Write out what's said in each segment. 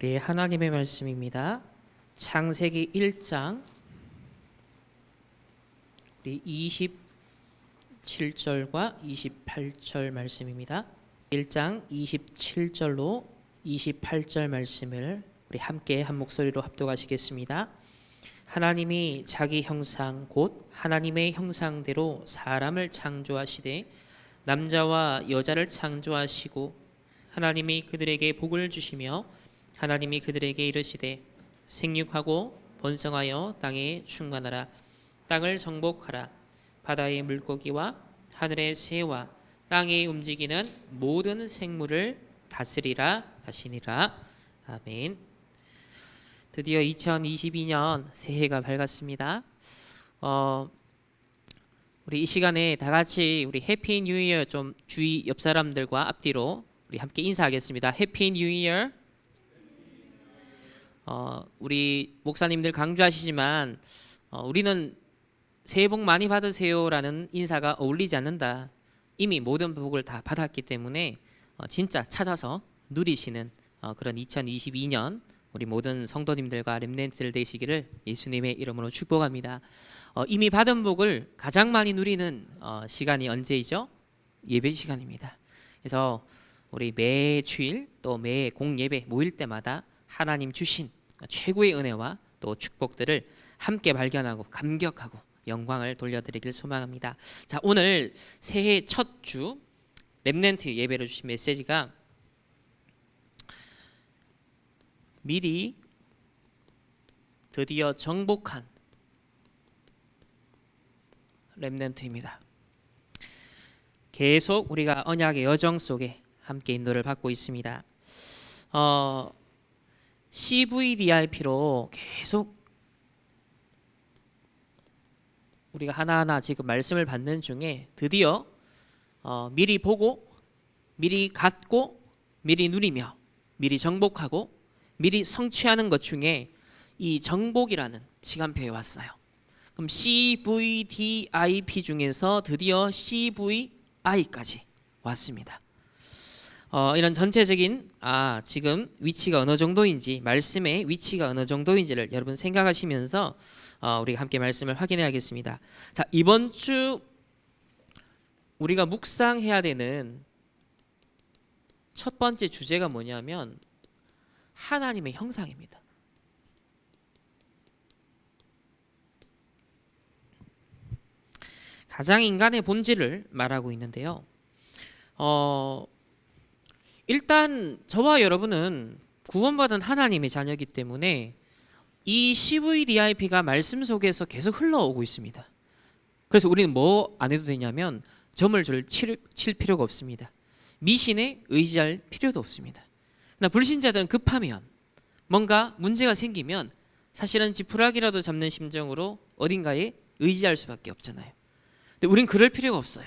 우리 하나님의 말씀입니다. 창세기 1장 우리 27절과 28절 말씀입니다. 1장 27절로 28절 말씀을 우리 함께 한 목소리로 합독하시겠습니다. 하나님이 자기 형상 곧 하나님의 형상대로 사람을 창조하시되 남자와 여자를 창조하시고 하나님이 그들에게 복을 주시며 하나님이 그들에게 이르시되 생육하고 번성하여 땅에 충만하라. 땅을 정복하라. 바다의 물고기와 하늘의 새와 땅에 움직이는 모든 생물을 다스리라 하시니라. 아멘. 드디어 2022년 새해가 밝았습니다. 우리 이 시간에 다 같이 우리 해피 뉴 이어 좀 주위 옆 사람들과 앞뒤로 우리 함께 인사하겠습니다. 해피 뉴 이어. 우리 목사님들 강조하시지만 우리는 새해 복 많이 받으세요라는 인사가 어울리지 않는다. 이미 모든 복을 다 받았기 때문에 진짜 찾아서 누리시는 그런 2022년 우리 모든 성도님들과 렘넌트들 되시기를 예수님의 이름으로 축복합니다. 이미 받은 복을 가장 많이 누리는 시간이 언제이죠? 예배 시간입니다. 그래서 우리 매 주일 또 매 공예배 모일 때마다 하나님 주신 최고의 은혜와 또 축복들을 함께 발견하고 감격하고 영광을 돌려드리길 소망합니다. 자, 오늘 새해 첫 주 렘넌트 예배로 주신 메시지가 미리 드디어 정복한 렘넌트입니다. 계속 우리가 언약의 여정 속에 함께 인도를 받고 있습니다. CVDIP로 계속 우리가 하나하나 지금 말씀을 받는 중에 드디어 미리 보고 미리 갖고 미리 누리며 미리 정복하고 미리 성취하는 것 중에 이 정복이라는 시간표에 왔어요. 그럼 CVDIP 중에서 드디어 CVI까지 왔습니다. 이런 전체적인 지금 위치가 어느 정도인지 말씀의 위치가 어느 정도인지를 여러분 생각하시면서 우리가 함께 말씀을 확인해야겠습니다. 자, 이번 주 우리가 묵상해야 되는 첫 번째 주제가 뭐냐면 하나님의 형상입니다. 가장 인간의 본질을 말하고 있는데요. 일단 저와 여러분은 구원받은 하나님의 자녀이기 때문에 이 CVDIP가 말씀 속에서 계속 흘러오고 있습니다. 그래서 우리는 뭐 안 해도 되냐면 점을 칠 필요가 없습니다. 미신에 의지할 필요도 없습니다. 그러나 불신자들은 급하면 뭔가 문제가 생기면 사실은 지푸라기라도 잡는 심정으로 어딘가에 의지할 수밖에 없잖아요. 근데 우린 그럴 필요가 없어요.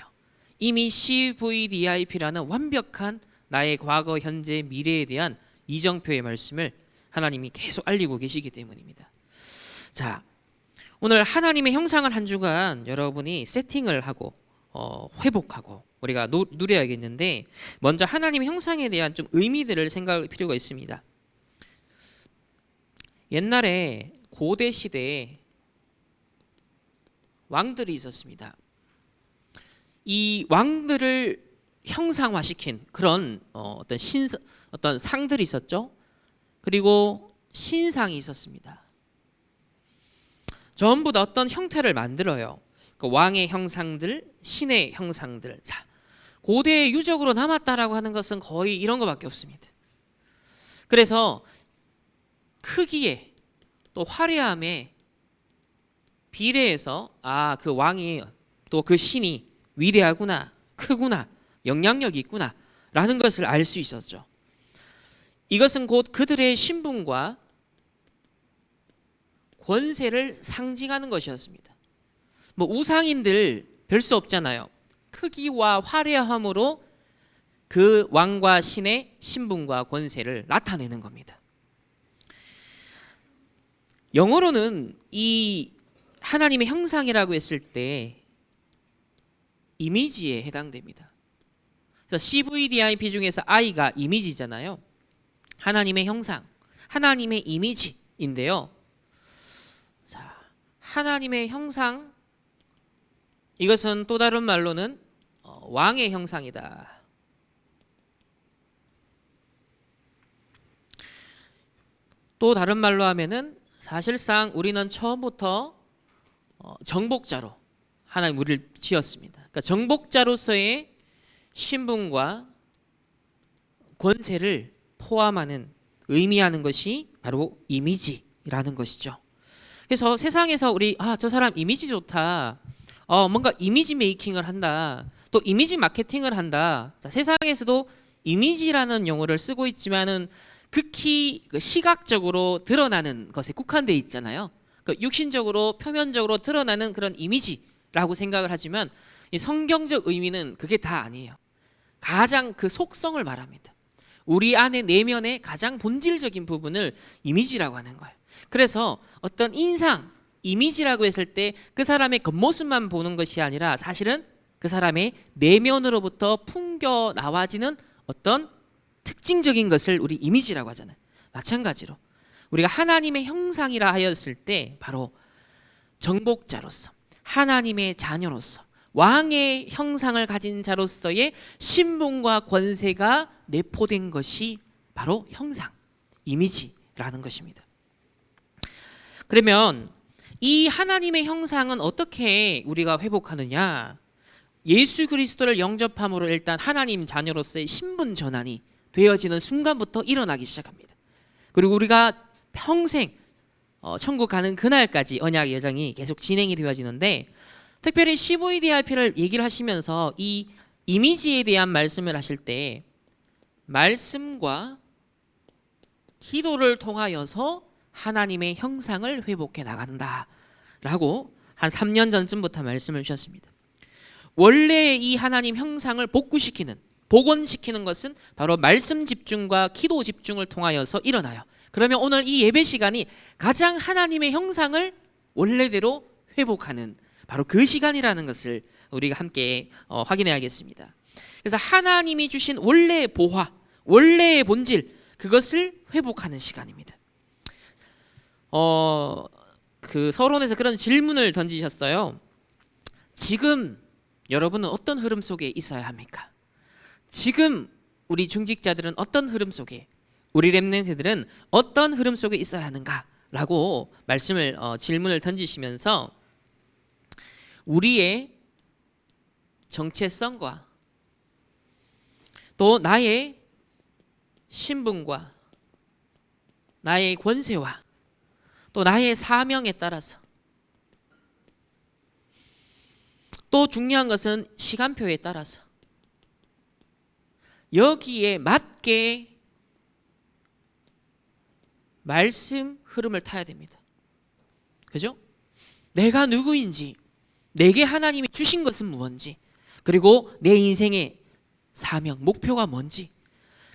이미 CVDIP라는 완벽한 나의 과거, 현재, 미래에 대한 이정표의 말씀을 하나님이 계속 알리고 계시기 때문입니다. 자, 오늘 하나님의 형상을 한 주간 여러분이 세팅을 하고 회복하고 우리가 누려야겠는데 먼저 하나님의 형상에 대한 좀 의미들을 생각할 필요가 있습니다. 옛날에 고대 시대에 왕들이 있었습니다. 이 왕들을 형상화시킨 그런 어떤 상들이 있었죠. 그리고 신상이 있었습니다. 전부 다 어떤 형태를 만들어요. 그 왕의 형상들, 신의 형상들. 자, 고대의 유적으로 남았다라고 하는 것은 거의 이런 것밖에 없습니다. 그래서 크기에 또 화려함에 비례해서 그 왕이 또 그 신이 위대하구나, 크구나, 영향력이 있구나 라는 것을 알 수 있었죠. 이것은 곧 그들의 신분과 권세를 상징하는 것이었습니다. 뭐 우상인들 별 수 없잖아요. 크기와 화려함으로 그 왕과 신의 신분과 권세를 나타내는 겁니다. 영어로는 이 하나님의 형상이라고 했을 때 이미지에 해당됩니다. 그래서 CVDIP 중에서 I가 이미지잖아요. 하나님의 형상, 하나님의 이미지인데요. 자, 하나님의 형상, 이것은 또 다른 말로는 왕의 형상이다. 또 다른 말로 하면은 사실상 우리는 처음부터 정복자로 하나님 우리를 지었습니다. 그러니까 정복자로서의 신분과 권세를 포함하는, 의미하는 것이 바로 이미지라는 것이죠. 그래서 세상에서 우리 저 사람 이미지 좋다, 뭔가 이미지 메이킹을 한다, 또 이미지 마케팅을 한다. 자, 세상에서도 이미지라는 용어를 쓰고 있지만은 극히 시각적으로 드러나는 것에 국한되어 있잖아요. 육신적으로 표면적으로 드러나는 그런 이미지라고 생각을 하지만 이 성경적 의미는 그게 다 아니에요. 가장 그 속성을 말합니다. 우리 안에 내면의 가장 본질적인 부분을 이미지라고 하는 거예요. 그래서 어떤 인상, 이미지라고 했을 때 그 사람의 겉모습만 보는 것이 아니라 사실은 그 사람의 내면으로부터 풍겨 나와지는 어떤 특징적인 것을 우리 이미지라고 하잖아요. 마찬가지로 우리가 하나님의 형상이라 하였을 때 바로 정복자로서, 하나님의 자녀로서, 왕의 형상을 가진 자로서의 신분과 권세가 내포된 것이 바로 형상, 이미지라는 것입니다. 그러면 이 하나님의 형상은 어떻게 우리가 회복하느냐? 예수 그리스도를 영접함으로 일단 하나님 자녀로서의 신분 전환이 되어지는 순간부터 일어나기 시작합니다. 그리고 우리가 평생 천국 가는 그날까지 언약 여정이 계속 진행이 되어지는데, 특별히 CVDIP를 얘기를 하시면서 이 이미지에 대한 말씀을 하실 때 말씀과 기도를 통하여서 하나님의 형상을 회복해 나간다라고 한 3년 전쯤부터 말씀을 주셨습니다. 원래 이 하나님 형상을 복구시키는, 복원시키는 것은 바로 말씀 집중과 기도 집중을 통하여서 일어나요. 그러면 오늘 이 예배 시간이 가장 하나님의 형상을 원래대로 회복하는 바로 그 시간이라는 것을 우리가 함께 확인해야겠습니다. 그래서 하나님이 주신 원래의 보화, 원래의 본질, 그것을 회복하는 시간입니다. 그 서론에서 그런 질문을 던지셨어요. 지금 여러분은 어떤 흐름 속에 있어야 합니까? 지금 우리 중직자들은 어떤 흐름 속에, 우리 렘넌트들은 어떤 흐름 속에 있어야 하는가라고 질문을 던지시면서 우리의 정체성과 또 나의 신분과 나의 권세와 또 나의 사명에 따라서, 또 중요한 것은 시간표에 따라서 여기에 맞게 말씀 흐름을 타야 됩니다. 그죠? 내가 누구인지, 내게 하나님이 주신 것은 무엇인지, 그리고 내 인생의 사명, 목표가 뭔지,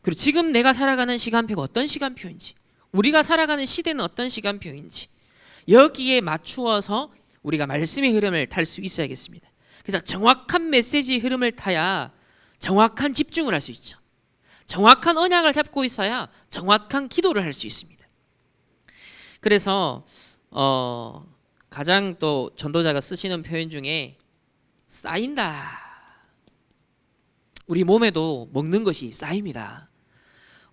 그리고 지금 내가 살아가는 시간표가 어떤 시간표인지, 우리가 살아가는 시대는 어떤 시간표인지, 여기에 맞추어서 우리가 말씀의 흐름을 탈 수 있어야겠습니다. 그래서 정확한 메시지의 흐름을 타야 정확한 집중을 할 수 있죠. 정확한 언약을 잡고 있어야 정확한 기도를 할 수 있습니다. 그래서 가장 또 전도자가 쓰시는 표현 중에 쌓인다. 우리 몸에도 먹는 것이 쌓입니다.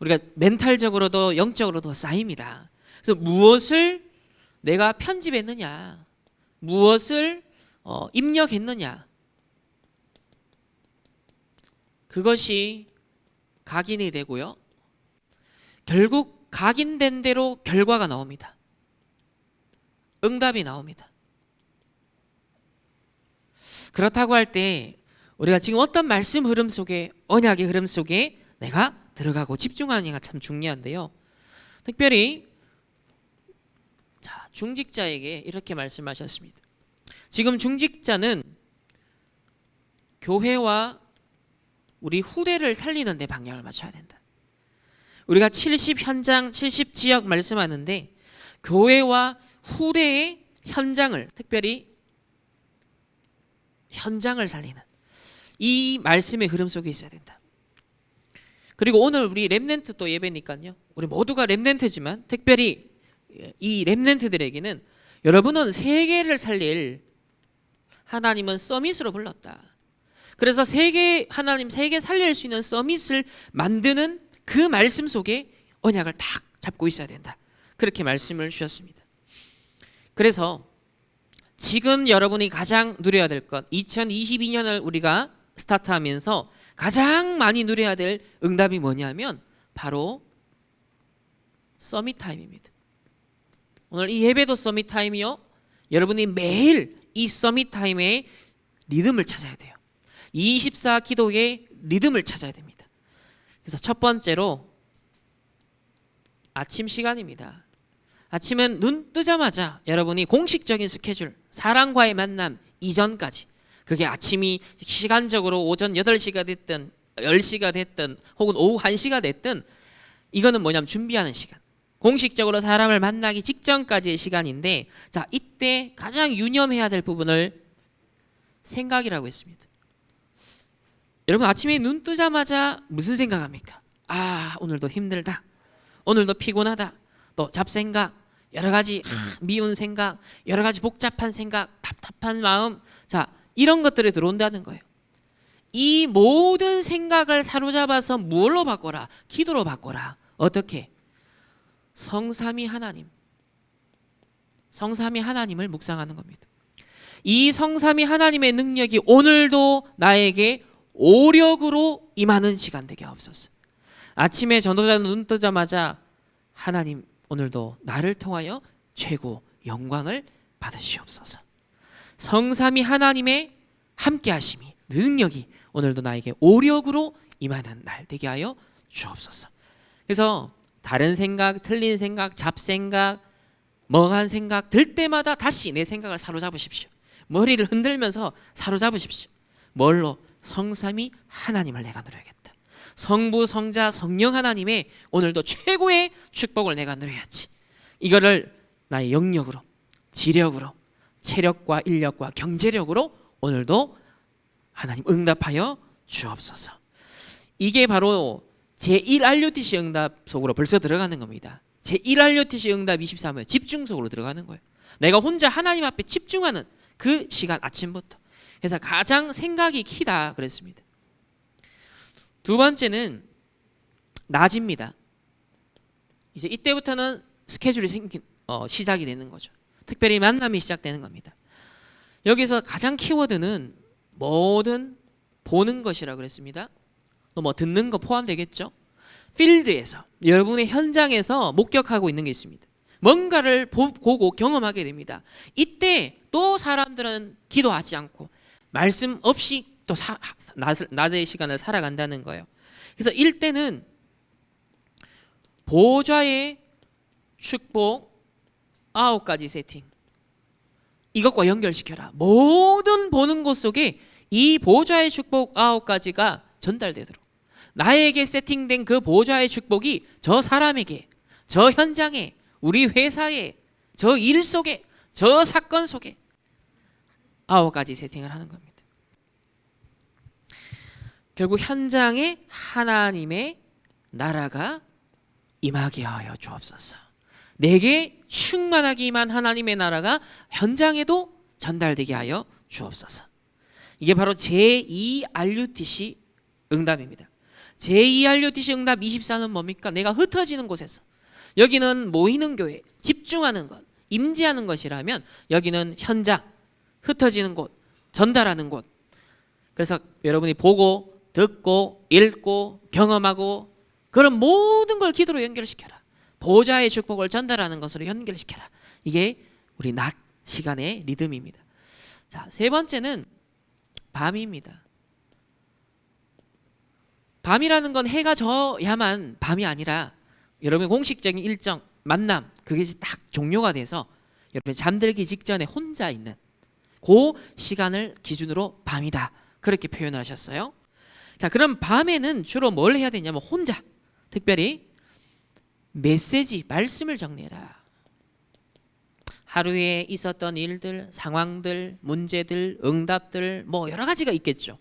우리가 멘탈적으로도 영적으로도 쌓입니다. 그래서 무엇을 내가 편집했느냐, 무엇을 입력했느냐, 그것이 각인이 되고요. 결국 각인된 대로 결과가 나옵니다. 응답이 나옵니다. 그렇다고 할 때 우리가 지금 어떤 말씀 흐름 속에, 언약의 흐름 속에 내가 들어가고 집중하느냐가 참 중요한데요. 특별히 중직자에게 이렇게 말씀하셨습니다. 지금 중직자는 교회와 우리 후대를 살리는 데 방향을 맞춰야 된다. 우리가 70 현장, 70 지역 말씀하는데 교회와 후대의 현장을, 특별히 현장을 살리는 이 말씀의 흐름 속에 있어야 된다. 그리고 오늘 우리 렘넌트 또 예배니까요. 우리 모두가 렘넌트지만 특별히 이 렘넌트들에게는 여러분은 세계를 살릴 하나님은 서밋으로 불렀다. 그래서 하나님 세계 살릴 수 있는 서밋을 만드는 그 말씀 속에 언약을 딱 잡고 있어야 된다. 그렇게 말씀을 주셨습니다. 그래서 지금 여러분이 가장 누려야 될 것, 2022년을 우리가 스타트하면서 가장 많이 누려야 될 응답이 뭐냐면 바로 서밋 타임입니다. 오늘 이 예배도 서밋 타임이요. 여러분이 매일 이 서밋 타임의 리듬을 찾아야 돼요. 24 기도의 리듬을 찾아야 됩니다. 그래서 첫 번째로 아침 시간입니다. 아침은 눈 뜨자마자 여러분이 공식적인 스케줄, 사람과의 만남 이전까지, 그게 아침이 시간적으로 오전 8시가 됐든 10시가 됐든 혹은 오후 1시가 됐든, 이거는 뭐냐면 준비하는 시간, 공식적으로 사람을 만나기 직전까지의 시간인데, 자, 이때 가장 유념해야 될 부분을 생각이라고 했습니다. 여러분 아침에 눈 뜨자마자 무슨 생각합니까? 아, 오늘도 힘들다, 오늘도 피곤하다, 또 잡생각, 여러 가지 미운 생각, 여러 가지 복잡한 생각, 답답한 마음, 자, 이런 것들이 들어온다는 거예요. 이 모든 생각을 사로잡아서 뭘로 바꿔라? 기도로 바꿔라. 어떻게? 성삼위 하나님, 성삼위 하나님을 묵상하는 겁니다. 이 성삼위 하나님의 능력이 오늘도 나에게 오력으로 임하는 시간 되게 하옵소서. 아침에 전도자는 눈 뜨자마자 하나님 오늘도 나를 통하여 최고 영광을 받으시옵소서. 성삼위 하나님의 함께하심이, 능력이 오늘도 나에게 오력으로 임하는 날 되게 하여 주옵소서. 그래서 다른 생각, 틀린 생각, 잡생각, 멍한 생각 들 때마다 다시 내 생각을 사로잡으십시오. 머리를 흔들면서 사로잡으십시오. 뭘로? 성삼위 하나님을 내가 누려야겠다. 성부, 성자, 성령 하나님의 오늘도 최고의 축복을 내가 누려야지. 이거를 나의 영역으로, 지력으로, 체력과 인력과 경제력으로 오늘도 하나님 응답하여 주옵소서. 이게 바로 제1RUTC 응답 속으로 벌써 들어가는 겁니다. 제1RUTC 응답 23은 집중 속으로 들어가는 거예요. 내가 혼자 하나님 앞에 집중하는 그 시간, 아침부터. 그래서 가장 생각이 키다 그랬습니다. 두 번째는 낮입니다. 이제 이때부터는 스케줄이 시작이 되는 거죠. 특별히 만남이 시작되는 겁니다. 여기서 가장 키워드는 뭐든 보는 것이라고 그랬습니다. 또 뭐 듣는 거 포함되겠죠. 필드에서, 여러분의 현장에서 목격하고 있는 게 있습니다. 뭔가를 보고 경험하게 됩니다. 이때 또 사람들은 기도하지 않고 말씀 없이 또 낮의 시간을 살아간다는 거예요. 그래서 일때는 보좌의 축복 9가지 세팅, 이것과 연결시켜라. 모든 보는 곳 속에 이 보좌의 축복 9가지가 전달되도록, 나에게 세팅된 그 보좌의 축복이 저 사람에게, 저 현장에, 우리 회사에, 저 일 속에, 저 사건 속에 9가지 세팅을 하는 겁니다. 결국 현장에 하나님의 나라가 임하게 하여 주옵소서. 내게 충만하게 임한 하나님의 나라가 현장에도 전달되게 하여 주옵소서. 이게 바로 제2RUTC 응답입니다. 제2RUTC 응답 24는 뭡니까? 내가 흩어지는 곳에서, 여기는 모이는 교회, 집중하는 것, 임재하는 것이라면 여기는 현장, 흩어지는 곳, 전달하는 곳. 그래서 여러분이 보고 듣고 읽고 경험하고 그런 모든 걸 기도로 연결시켜라. 보좌의 축복을 전달하는 것으로 연결시켜라. 이게 우리 낮 시간의 리듬입니다. 자, 세 번째는 밤입니다. 밤이라는 건 해가 져야만 밤이 아니라 여러분의 공식적인 일정, 만남, 그게 딱 종료가 돼서 여러분이 잠들기 직전에 혼자 있는 그 시간을 기준으로 밤이다, 그렇게 표현을 하셨어요. 자, 그럼 밤에는 주로 뭘 해야 되냐면 혼자, 특별히 메시지, 말씀을 정리해라. 하루에 있었던 일들, 상황들, 문제들, 응답들, 뭐 여러 가지가 있겠죠.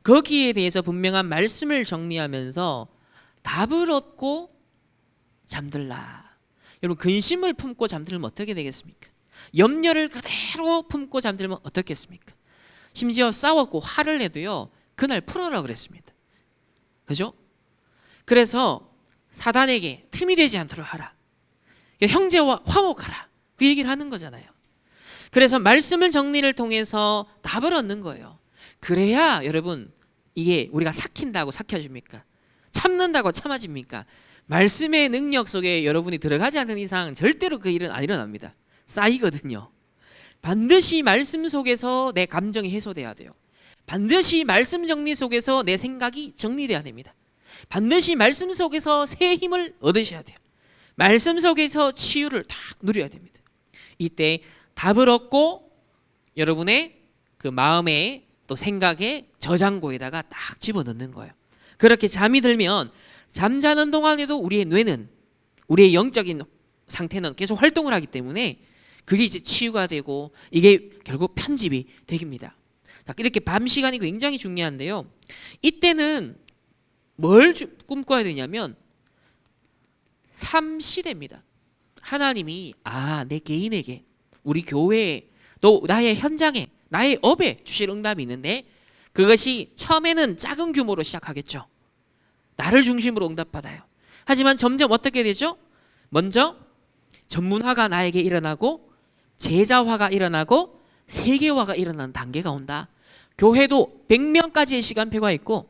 거기에 대해서 분명한 말씀을 정리하면서 답을 얻고 잠들라. 여러분 근심을 품고 잠들면 어떻게 되겠습니까? 염려를 그대로 품고 잠들면 어떻겠습니까? 심지어 싸웠고 화를 내도요 그날 풀어라 그랬습니다. 그죠? 그래서 사단에게 틈이 되지 않도록 하라. 형제와 화목하라. 그 얘기를 하는 거잖아요. 그래서 말씀을 정리를 통해서 답을 얻는 거예요. 그래야 여러분 이게 우리가 삭힌다고 삭혀집니까? 참는다고 참아집니까? 말씀의 능력 속에 여러분이 들어가지 않는 이상 절대로 그 일은 안 일어납니다. 쌓이거든요. 반드시 말씀 속에서 내 감정이 해소돼야 돼요. 반드시 말씀 정리 속에서 내 생각이 정리돼야 됩니다. 반드시 말씀 속에서 새 힘을 얻으셔야 돼요. 말씀 속에서 치유를 딱 누려야 됩니다. 이때 답을 얻고 여러분의 그 마음에 또 생각의 저장고에다가 딱 집어넣는 거예요. 그렇게 잠이 들면 잠자는 동안에도 우리의 뇌는, 우리의 영적인 상태는 계속 활동을 하기 때문에 그게 이제 치유가 되고 이게 결국 편집이 됩니다. 이렇게 밤 시간이 굉장히 중요한데요. 이때는 뭘 꿈꿔야 되냐면 삼시대입니다. 하나님이 내 개인에게, 우리 교회에, 또 나의 현장에, 나의 업에 주실 응답이 있는데 그것이 처음에는 작은 규모로 시작하겠죠. 나를 중심으로 응답받아요. 하지만 점점 어떻게 되죠? 먼저 전문화가 나에게 일어나고 제자화가 일어나고 세계화가 일어나는 단계가 온다. 교회도 100명까지의 시간표가 있고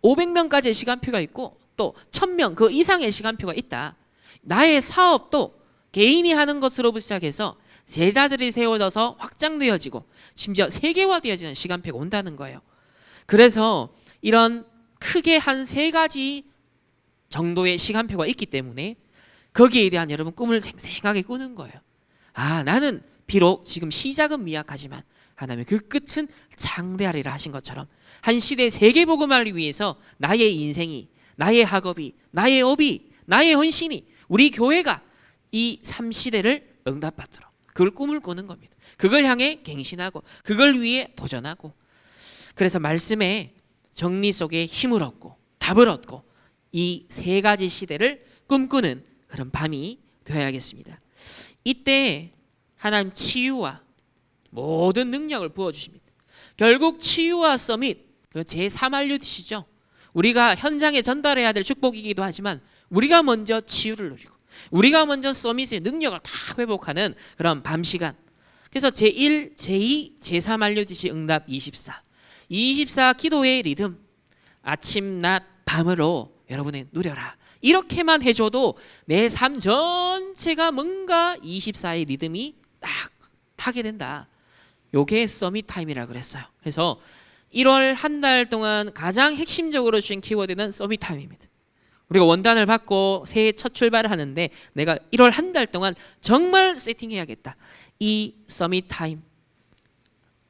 500명까지의 시간표가 있고 또 1000명 그 이상의 시간표가 있다. 나의 사업도 개인이 하는 것으로부터 시작해서 제자들이 세워져서 확장되어지고 심지어 세계화되어지는 시간표가 온다는 거예요. 그래서 이런 크게 한 3가지 정도의 시간표가 있기 때문에 거기에 대한 여러분 꿈을 생생하게 꾸는 거예요. 나는 비록 지금 시작은 미약하지만 하나님의 그 끝은 장대하리라 하신 것처럼 한 시대 세계복음화를 위해서 나의 인생이, 나의 학업이, 나의 업이, 나의 헌신이, 우리 교회가 이 3시대를 응답받도록 그걸 꿈을 꾸는 겁니다. 그걸 향해 갱신하고 그걸 위해 도전하고, 그래서 말씀의 정리 속에 힘을 얻고 답을 얻고 이 3가지 시대를 꿈꾸는 그런 밤이 되어야겠습니다. 이때 하나님 치유와 모든 능력을 부어주십니다. 결국 치유와 서밋, 그 제3RUTC죠. 우리가 현장에 전달해야 될 축복이기도 하지만 우리가 먼저 치유를 누리고 우리가 먼저 서밋의 능력을 다 회복하는 그런 밤 시간. 그래서 제1, 제2, 제3RUTC 응답 24 기도의 리듬, 아침, 낮, 밤으로 여러분이 누려라. 이렇게만 해줘도 내 삶 전체가 뭔가 24의 리듬이 딱 타게 된다. 요게 서밋 타임이라 그랬어요. 그래서 1월 한 달 동안 가장 핵심적으로 주신 키워드는 서밋 타임입니다. 우리가 원단을 받고 새해 첫 출발을 하는데 내가 1월 한 달 동안 정말 세팅해야겠다. 이 서밋 타임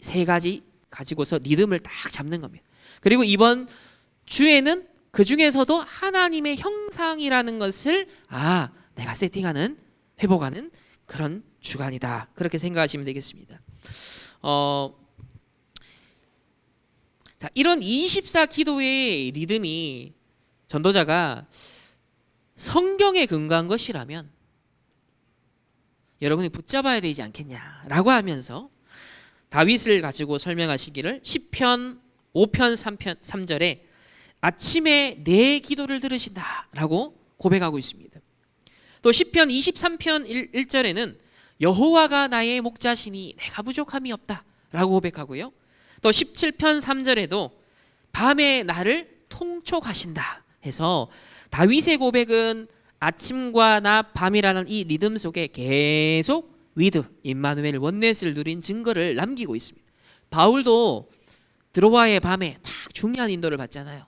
3가지 가지고서 리듬을 딱 잡는 겁니다. 그리고 이번 주에는 그 중에서도 하나님의 형상이라는 것을 내가 세팅하는, 회복하는 그런 주간이다. 그렇게 생각하시면 되겠습니다. 자, 이런 24 기도의 리듬이 전도자가 성경에 근거한 것이라면 여러분이 붙잡아야 되지 않겠냐라고 하면서 다윗을 가지고 설명하시기를 시편 5편 3절에 아침에 내 기도를 들으신다라고 고백하고 있습니다. 또 시편 23편 1절에는 여호와가 나의 목자시니 내가 부족함이 없다라고 고백하고요. 또 17편 3절에도 밤에 나를 통촉하신다 해서 다윗의 고백은 아침과 낮, 밤이라는 이 리듬 속에 계속 위드, 임마누엘 원넷을 누린 증거를 남기고 있습니다. 바울도 드로아의 밤에 딱 중요한 인도를 받잖아요.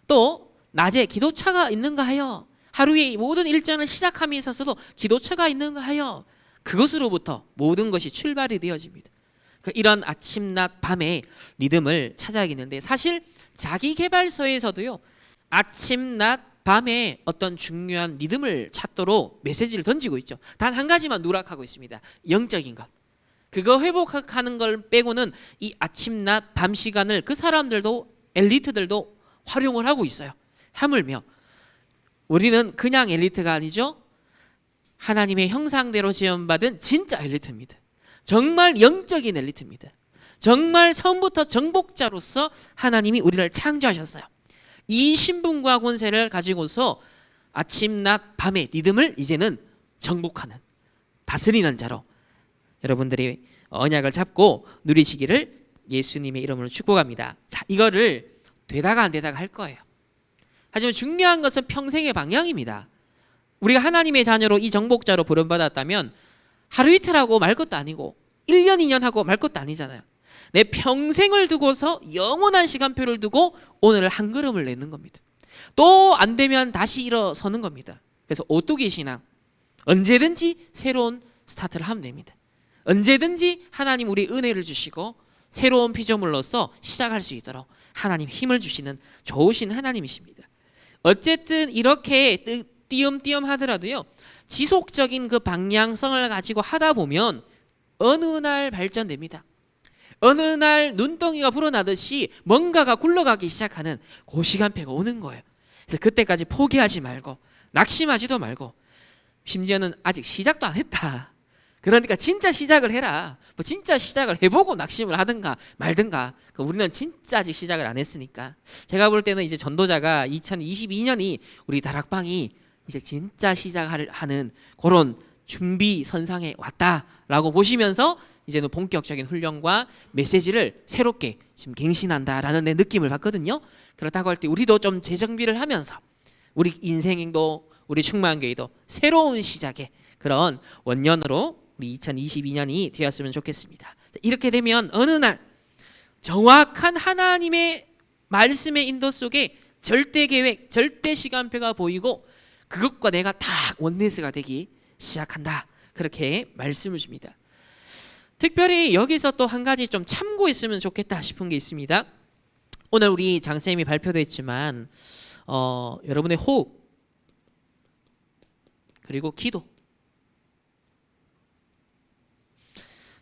또 낮에 기도차가 있는가 하여, 하루의 모든 일정을 시작함에 있어서도 기도차가 있는가 하여 그것으로부터 모든 것이 출발이 되어집니다. 이런 아침, 낮, 밤의 리듬을 찾아야겠는데 사실 자기개발서에서도요 아침, 낮, 밤에 어떤 중요한 리듬을 찾도록 메시지를 던지고 있죠. 단 한 가지만 누락하고 있습니다. 영적인 것. 그거 회복하는 걸 빼고는 이 아침, 낮, 밤 시간을 그 사람들도 엘리트들도 활용을 하고 있어요. 하물며 우리는 그냥 엘리트가 아니죠. 하나님의 형상대로 지원받은 진짜 엘리트입니다. 정말 영적인 엘리트입니다. 정말 처음부터 정복자로서 하나님이 우리를 창조하셨어요. 이 신분과 권세를 가지고서 아침, 낮, 밤의 리듬을 이제는 정복하는, 다스리는 자로 여러분들이 언약을 잡고 누리시기를 예수님의 이름으로 축복합니다. 자, 이거를 되다가 안 되다가 할 거예요. 하지만 중요한 것은 평생의 방향입니다. 우리가 하나님의 자녀로 이 정복자로 부름받았다면 하루 이틀 하고 말 것도 아니고 1년 2년 하고 말 것도 아니잖아요. 내 평생을 두고서 영원한 시간표를 두고 오늘 한 걸음을 내는 겁니다. 또 안 되면 다시 일어서는 겁니다. 그래서 오뚜기 신앙, 언제든지 새로운 스타트를 하면 됩니다. 언제든지 하나님 우리 은혜를 주시고 새로운 피조물로서 시작할 수 있도록 하나님 힘을 주시는 좋으신 하나님이십니다. 어쨌든 이렇게 띄엄띄엄 하더라도요, 지속적인 그 방향성을 가지고 하다 보면 어느 날 발전됩니다. 어느 날 눈덩이가 불어나듯이 뭔가가 굴러가기 시작하는 그 시간표가 오는 거예요. 그래서 그때까지 포기하지 말고 낙심하지도 말고, 심지어는 아직 시작도 안 했다. 그러니까 진짜 시작을 해라. 뭐 진짜 시작을 해보고 낙심을 하든가 말든가. 우리는 진짜 아직 시작을 안 했으니까. 제가 볼 때는 이제 전도자가 2022년이 우리 다락방이 이제 진짜 시작하는 그런 준비 선상에 왔다라고 보시면서 이제는 본격적인 훈련과 메시지를 새롭게 지금 갱신한다라는 내 느낌을 받거든요. 그렇다고 할 때 우리도 좀 재정비를 하면서 우리 인생도 우리 충만교회도 새로운 시작의 그런 원년으로 우리 2022년이 되었으면 좋겠습니다. 이렇게 되면 어느 날 정확한 하나님의 말씀의 인도 속에 절대 계획, 절대 시간표가 보이고 그것과 내가 딱 원네스가 되기 시작한다. 그렇게 말씀을 줍니다. 특별히 여기서 또 한 가지 좀 참고했으면 좋겠다 싶은 게 있습니다. 오늘 우리 장쌤이 발표됐지만 여러분의 호흡 그리고 기도,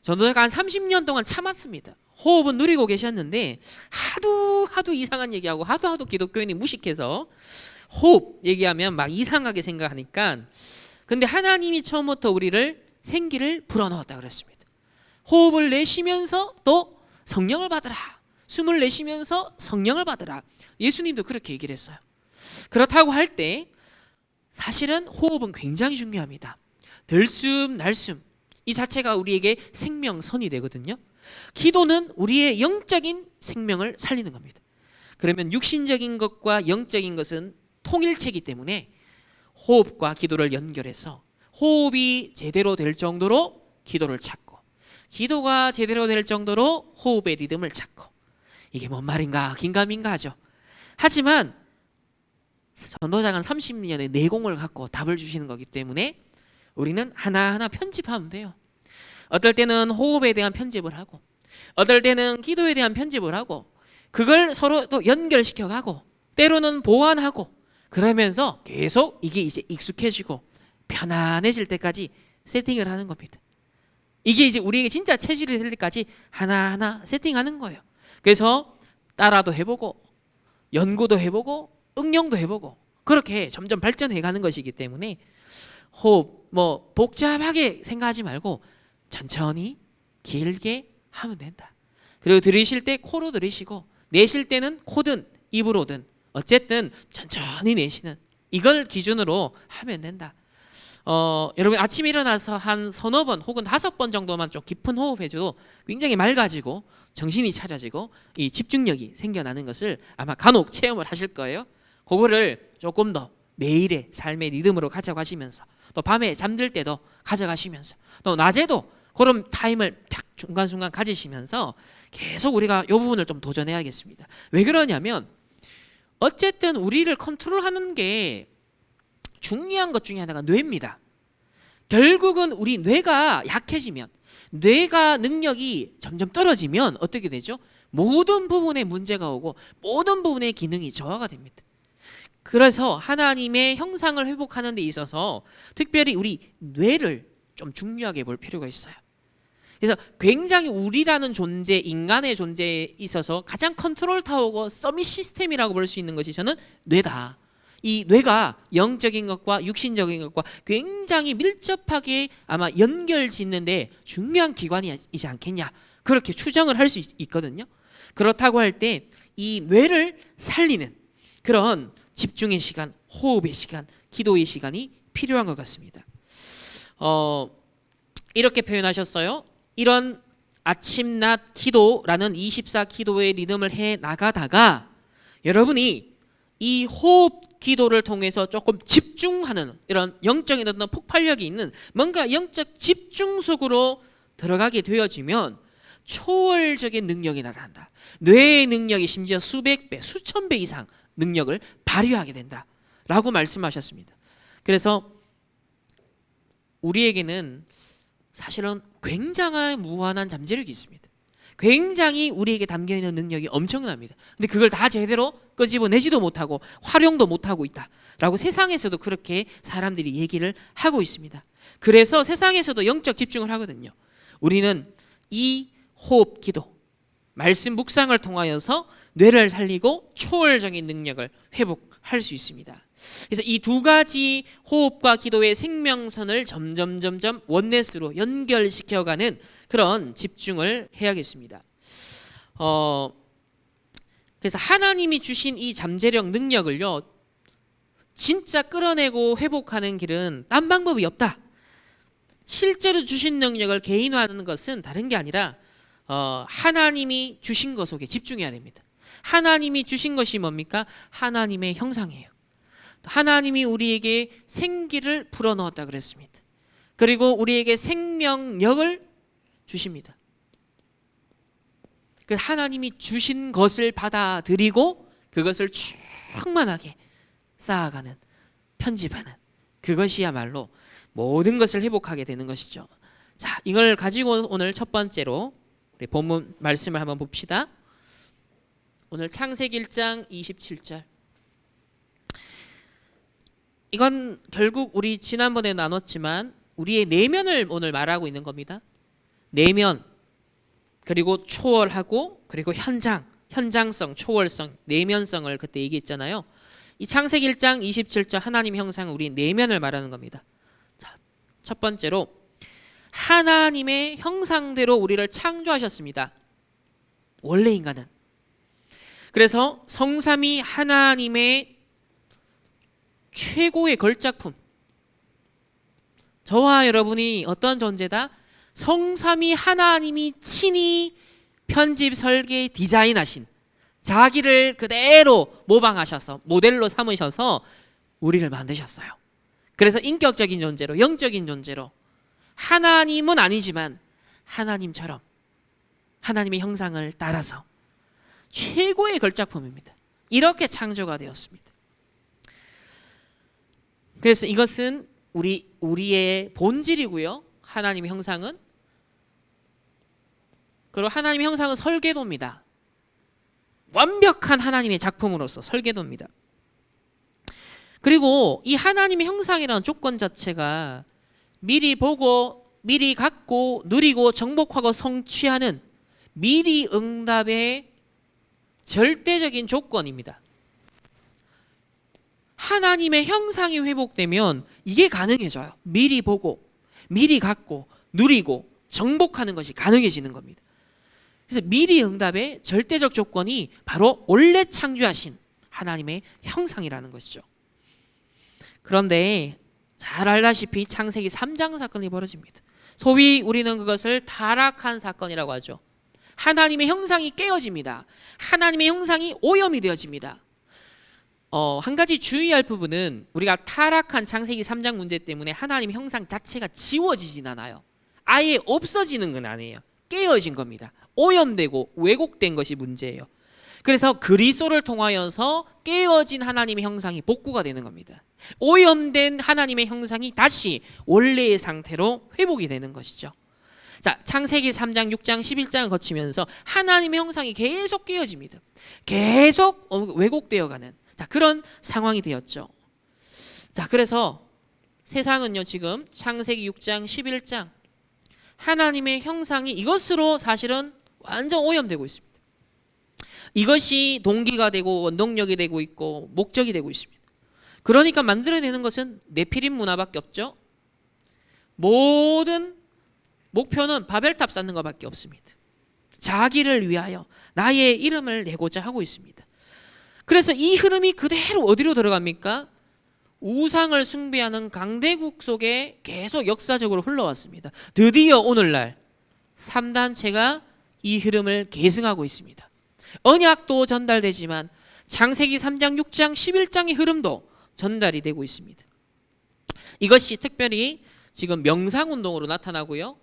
전도자가 한 30년 동안 참았습니다. 호흡은 누리고 계셨는데 하도 이상한 얘기하고 하도 기독교인이 무식해서 호흡 얘기하면 막 이상하게 생각하니까, 근데 하나님이 처음부터 우리를 생기를 불어넣었다 그랬습니다. 호흡을 내쉬면서 또 성령을 받으라, 숨을 내쉬면서 성령을 받으라. 예수님도 그렇게 얘기를 했어요. 그렇다고 할 때 사실은 호흡은 굉장히 중요합니다. 들숨 날숨 이 자체가 우리에게 생명선이 되거든요. 기도는 우리의 영적인 생명을 살리는 겁니다. 그러면 육신적인 것과 영적인 것은 통일체이기 때문에 호흡과 기도를 연결해서 호흡이 제대로 될 정도로 기도를 찾고, 기도가 제대로 될 정도로 호흡의 리듬을 찾고, 이게 뭔 말인가 긴가민가 하죠. 하지만 전도자는 30년의 내공을 갖고 답을 주시는 거기 때문에 우리는 하나하나 편집하면 돼요. 어떨 때는 호흡에 대한 편집을 하고, 어떨 때는 기도에 대한 편집을 하고, 그걸 서로 또 연결시켜가고, 때로는 보완하고, 그러면서 계속 이게 이제 익숙해지고 편안해질 때까지 세팅을 하는 겁니다. 이게 이제 우리에게 진짜 체질이 될 때까지 하나하나 세팅하는 거예요. 그래서 따라도 해보고 연구도 해보고 응용도 해보고 그렇게 점점 발전해가는 것이기 때문에 호흡 뭐 복잡하게 생각하지 말고 천천히 길게 하면 된다. 그리고 들이쉴 때 코로 들이쉬고 내쉴 때는 코든 입으로든 어쨌든 천천히 내쉬는, 이걸 기준으로 하면 된다. 여러분 아침에 일어나서 한 서너 번 혹은 5번 정도만 좀 깊은 호흡해줘도 굉장히 맑아지고 정신이 차려지고 이 집중력이 생겨나는 것을 아마 간혹 체험을 하실 거예요. 그거를 조금 더 매일의 삶의 리듬으로 가져가시면서, 또 밤에 잠들 때도 가져가시면서, 또 낮에도 그런 타임을 딱 중간중간 가지시면서 계속 우리가 이 부분을 좀 도전해야겠습니다. 왜 그러냐면 어쨌든 우리를 컨트롤하는 게 중요한 것 중에 하나가 뇌입니다. 결국은 우리 뇌가 약해지면, 뇌가 능력이 점점 떨어지면 어떻게 되죠? 모든 부분에 문제가 오고 모든 부분의 기능이 저하가 됩니다. 그래서 하나님의 형상을 회복하는 데 있어서 특별히 우리 뇌를 좀 중요하게 볼 필요가 있어요. 그래서 굉장히 우리라는 존재, 인간의 존재에 있어서 가장 컨트롤 타워고 서밋 시스템이라고 볼 수 있는 것이 저는 뇌다. 이 뇌가 영적인 것과 육신적인 것과 굉장히 밀접하게 아마 연결짓는데 중요한 기관이지 않겠냐, 그렇게 추정을 할 수 있거든요. 그렇다고 할 때 이 뇌를 살리는 그런 집중의 시간, 호흡의 시간, 기도의 시간이 필요한 것 같습니다. 이렇게 표현하셨어요. 이런 아침, 낮 기도라는 24 기도의 리듬을 해 나가다가 여러분이 이 호흡 기도를 통해서 조금 집중하는 이런 영적인 어떤 폭발력이 있는 뭔가 영적 집중 속으로 들어가게 되어지면 초월적인 능력이 나타난다. 뇌의 능력이 심지어 수백 배, 수천 배 이상 능력을 발휘하게 된다라고 말씀하셨습니다. 그래서 우리에게는 사실은 굉장한 무한한 잠재력이 있습니다. 굉장히 우리에게 담겨있는 능력이 엄청납니다. 근데 그걸 다 제대로 끄집어내지도 못하고 활용도 못하고 있다라고 세상에서도 그렇게 사람들이 얘기를 하고 있습니다. 그래서 세상에서도 영적 집중을 하거든요. 우리는 이 호흡 기도, 말씀 묵상을 통하여서 뇌를 살리고 초월적인 능력을 회복할 수 있습니다. 그래서 이 두 가지 호흡과 기도의 생명선을 점점 원넷으로 연결시켜가는 그런 집중을 해야겠습니다. 그래서 하나님이 주신 이 잠재력 능력을요, 진짜 끌어내고 회복하는 길은 딴 방법이 없다. 실제로 주신 능력을 개인화하는 것은 다른 게 아니라 하나님이 주신 것 속에 집중해야 됩니다. 하나님이 주신 것이 뭡니까? 하나님의 형상이에요. 하나님이 우리에게 생기를 불어넣었다 그랬습니다. 그리고 우리에게 생명력을 주십니다. 그 하나님이 주신 것을 받아들이고 그것을 충만하게 쌓아가는, 편집하는, 그것이야말로 모든 것을 회복하게 되는 것이죠. 자, 이걸 가지고 오늘 첫 번째로 우리 본문 말씀을 한번 봅시다. 오늘 창세기 1장 27절. 이건 결국 우리 지난번에 나눴지만 우리의 내면을 오늘 말하고 있는 겁니다. 내면, 그리고 초월하고, 그리고 현장성, 초월성, 내면성을 그때 얘기했잖아요. 이 창세기 1장 27절 하나님의 형상은 우리 내면을 말하는 겁니다. 자, 첫 번째로 하나님의 형상대로 우리를 창조하셨습니다. 원래 인간은. 그래서 성삼위 하나님의 최고의 걸작품, 저와 여러분이 어떤 존재다? 성삼위 하나님이 친히 편집, 설계, 디자인하신, 자기를 그대로 모방하셔서 모델로 삼으셔서 우리를 만드셨어요. 그래서 인격적인 존재로, 영적인 존재로, 하나님은 아니지만 하나님처럼 하나님의 형상을 따라서 최고의 걸작품입니다. 이렇게 창조가 되었습니다. 그래서 이것은 우리의 본질이고요. 하나님의 형상은, 그리고 하나님의 형상은 설계도입니다. 완벽한 하나님의 작품으로서 설계도입니다. 그리고 이 하나님의 형상이라는 조건 자체가 미리 보고, 미리 갖고, 누리고, 정복하고, 성취하는 미리 응답의 절대적인 조건입니다. 하나님의 형상이 회복되면 이게 가능해져요. 미리 보고, 미리 갖고, 누리고, 정복하는 것이 가능해지는 겁니다. 그래서 미리 응답의 절대적 조건이 바로 원래 창조하신 하나님의 형상이라는 것이죠. 그런데 잘 알다시피 창세기 3장 사건이 벌어집니다. 소위 우리는 그것을 타락한 사건이라고 하죠. 하나님의 형상이 깨어집니다. 하나님의 형상이 오염이 되어집니다. 한 가지 주의할 부분은 우리가 타락한 창세기 3장 문제 때문에 하나님의 형상 자체가 지워지진 않아요. 아예 없어지는 건 아니에요. 깨어진 겁니다. 오염되고 왜곡된 것이 문제예요. 그래서 그리스도를 통하여서 깨어진 하나님의 형상이 복구가 되는 겁니다. 오염된 하나님의 형상이 다시 원래의 상태로 회복이 되는 것이죠. 자, 창세기 3장, 6장, 11장을 거치면서 하나님의 형상이 계속 깨어집니다. 계속 왜곡되어가는, 자, 그런 상황이 되었죠. 자, 그래서 세상은요, 지금 창세기 6장, 11장 하나님의 형상이 이것으로 사실은 완전 오염되고 있습니다. 이것이 동기가 되고 원동력이 되고 있고 목적이 되고 있습니다. 그러니까 만들어내는 것은 네피림 문화밖에 없죠. 모든 목표는 바벨탑 쌓는 것밖에 없습니다. 자기를 위하여 나의 이름을 내고자 하고 있습니다. 그래서 이 흐름이 그대로 어디로 들어갑니까? 우상을 숭배하는 강대국 속에 계속 역사적으로 흘러왔습니다. 드디어 오늘날 3단체가 이 흐름을 계승하고 있습니다. 언약도 전달되지만 창세기 3장, 6장, 11장의 흐름도 전달이 되고 있습니다. 이것이 특별히 지금 명상운동으로 나타나고요,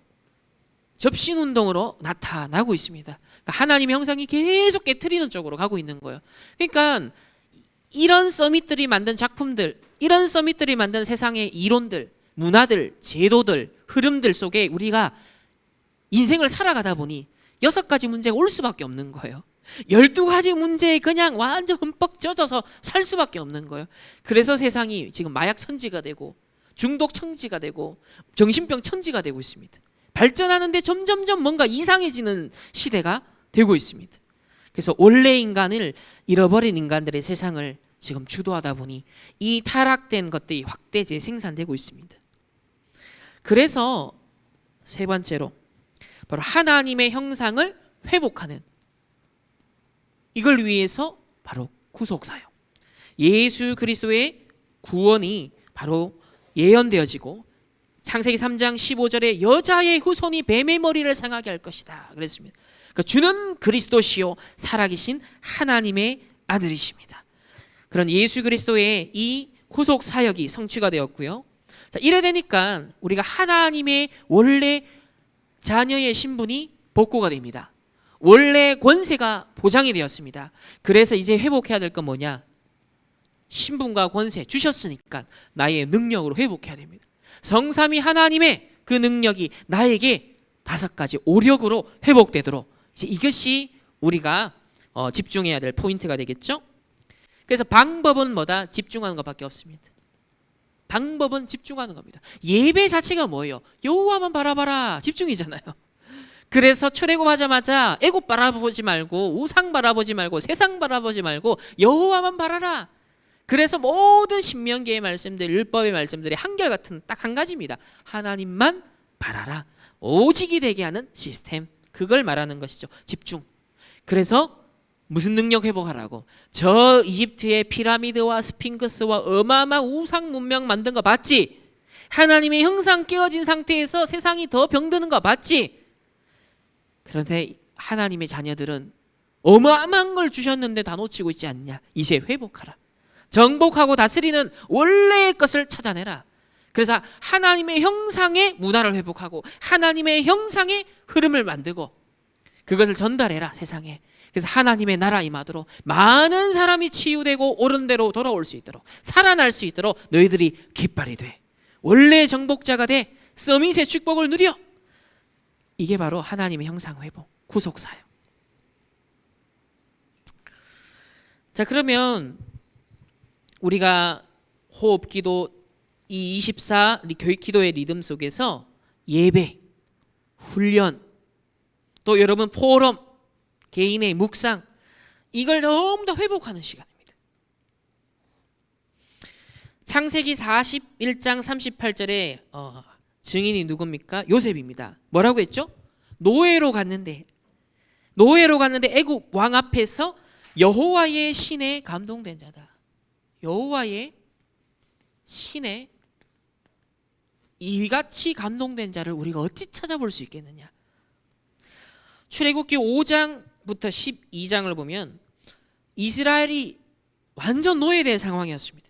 접신운동으로 나타나고 있습니다. 그러니까 하나님의 형상이 계속 깨트리는 쪽으로 가고 있는 거예요. 그러니까 이런 서밋들이 만든 작품들, 이런 서밋들이 만든 세상의 이론들, 문화들, 제도들, 흐름들 속에 우리가 인생을 살아가다 보니 6가지 문제가 올 수밖에 없는 거예요. 12가지 문제에 그냥 완전 흠뻑 젖어서 살 수밖에 없는 거예요. 그래서 세상이 지금 마약 천지가 되고 중독 천지가 되고 정신병 천지가 되고 있습니다. 발전하는데 점점점 뭔가 이상해지는 시대가 되고 있습니다. 그래서 원래 인간을 잃어버린 인간들의 세상을 지금 주도하다 보니 이 타락된 것들이 확대 재생산되고 있습니다. 그래서 세 번째로 바로 하나님의 형상을 회복하는, 이걸 위해서 바로 구속사역, 예수 그리스도의 구원이 바로 예언되어지고 창세기 3장 15절에 여자의 후손이 뱀의 머리를 상하게 할 것이다 그랬습니다. 그러니까 주는 그리스도시요 살아계신 하나님의 아들이십니다. 그런 예수 그리스도의 이 구속 사역이 성취가 되었고요. 자, 이래 되니까 우리가 하나님의 원래 자녀의 신분이 복구가 됩니다. 원래 권세가 보장이 되었습니다. 그래서 이제 회복해야 될 건 뭐냐? 신분과 권세 주셨으니까 나의 능력으로 회복해야 됩니다. 성삼위 하나님의 그 능력이 나에게 5가지 오력으로 회복되도록, 이제 이것이 우리가 집중해야 될 포인트가 되겠죠. 그래서 방법은 뭐다? 집중하는 것밖에 없습니다. 방법은 집중하는 겁니다. 예배 자체가 뭐예요? 여호와만 바라봐라, 집중이잖아요. 그래서 출애굽하자마자 애굽 바라보지 말고 우상 바라보지 말고 세상 바라보지 말고 여호와만 바라라. 그래서 모든 신명기의 말씀들, 율법의 말씀들이 한결같은 딱 한 가지입니다. 하나님만 바라라. 오직이 되게 하는 시스템, 그걸 말하는 것이죠. 집중. 그래서 무슨 능력 회복하라고? 저 이집트의 피라미드와 스핑크스와 어마어마한 우상 문명 만든 거 봤지? 하나님의 형상 깨어진 상태에서 세상이 더 병드는 거 봤지? 그런데 하나님의 자녀들은 어마어마한 걸 주셨는데 다 놓치고 있지 않냐? 이제 회복하라. 정복하고 다스리는 원래의 것을 찾아내라. 그래서 하나님의 형상의 문화를 회복하고 하나님의 형상의 흐름을 만들고 그것을 전달해라 세상에. 그래서 하나님의 나라 임하도록 많은 사람이 치유되고 옳은 대로 돌아올 수 있도록, 살아날 수 있도록 너희들이 깃발이 돼. 원래 정복자가 돼. 서밋의 축복을 누려. 이게 바로 하나님의 형상 회복, 구속사역. 자, 그러면 우리가 호흡기도 이 24 교육 기도의 리듬 속에서 예배, 훈련, 또 여러분 포럼, 개인의 묵상, 이걸 너무 더 회복하는 시간입니다. 창세기 41장 38절에 증인이 누굽니까? 요셉입니다. 뭐라고 했죠? 노예로 갔는데 애굽 왕 앞에서 여호와의 신에 감동된 자다. 여호와의 신에 이같이 감동된 자를 우리가 어찌 찾아볼 수 있겠느냐? 출애굽기 5장부터 12장을 보면 이스라엘이 완전 노예된 상황이었습니다.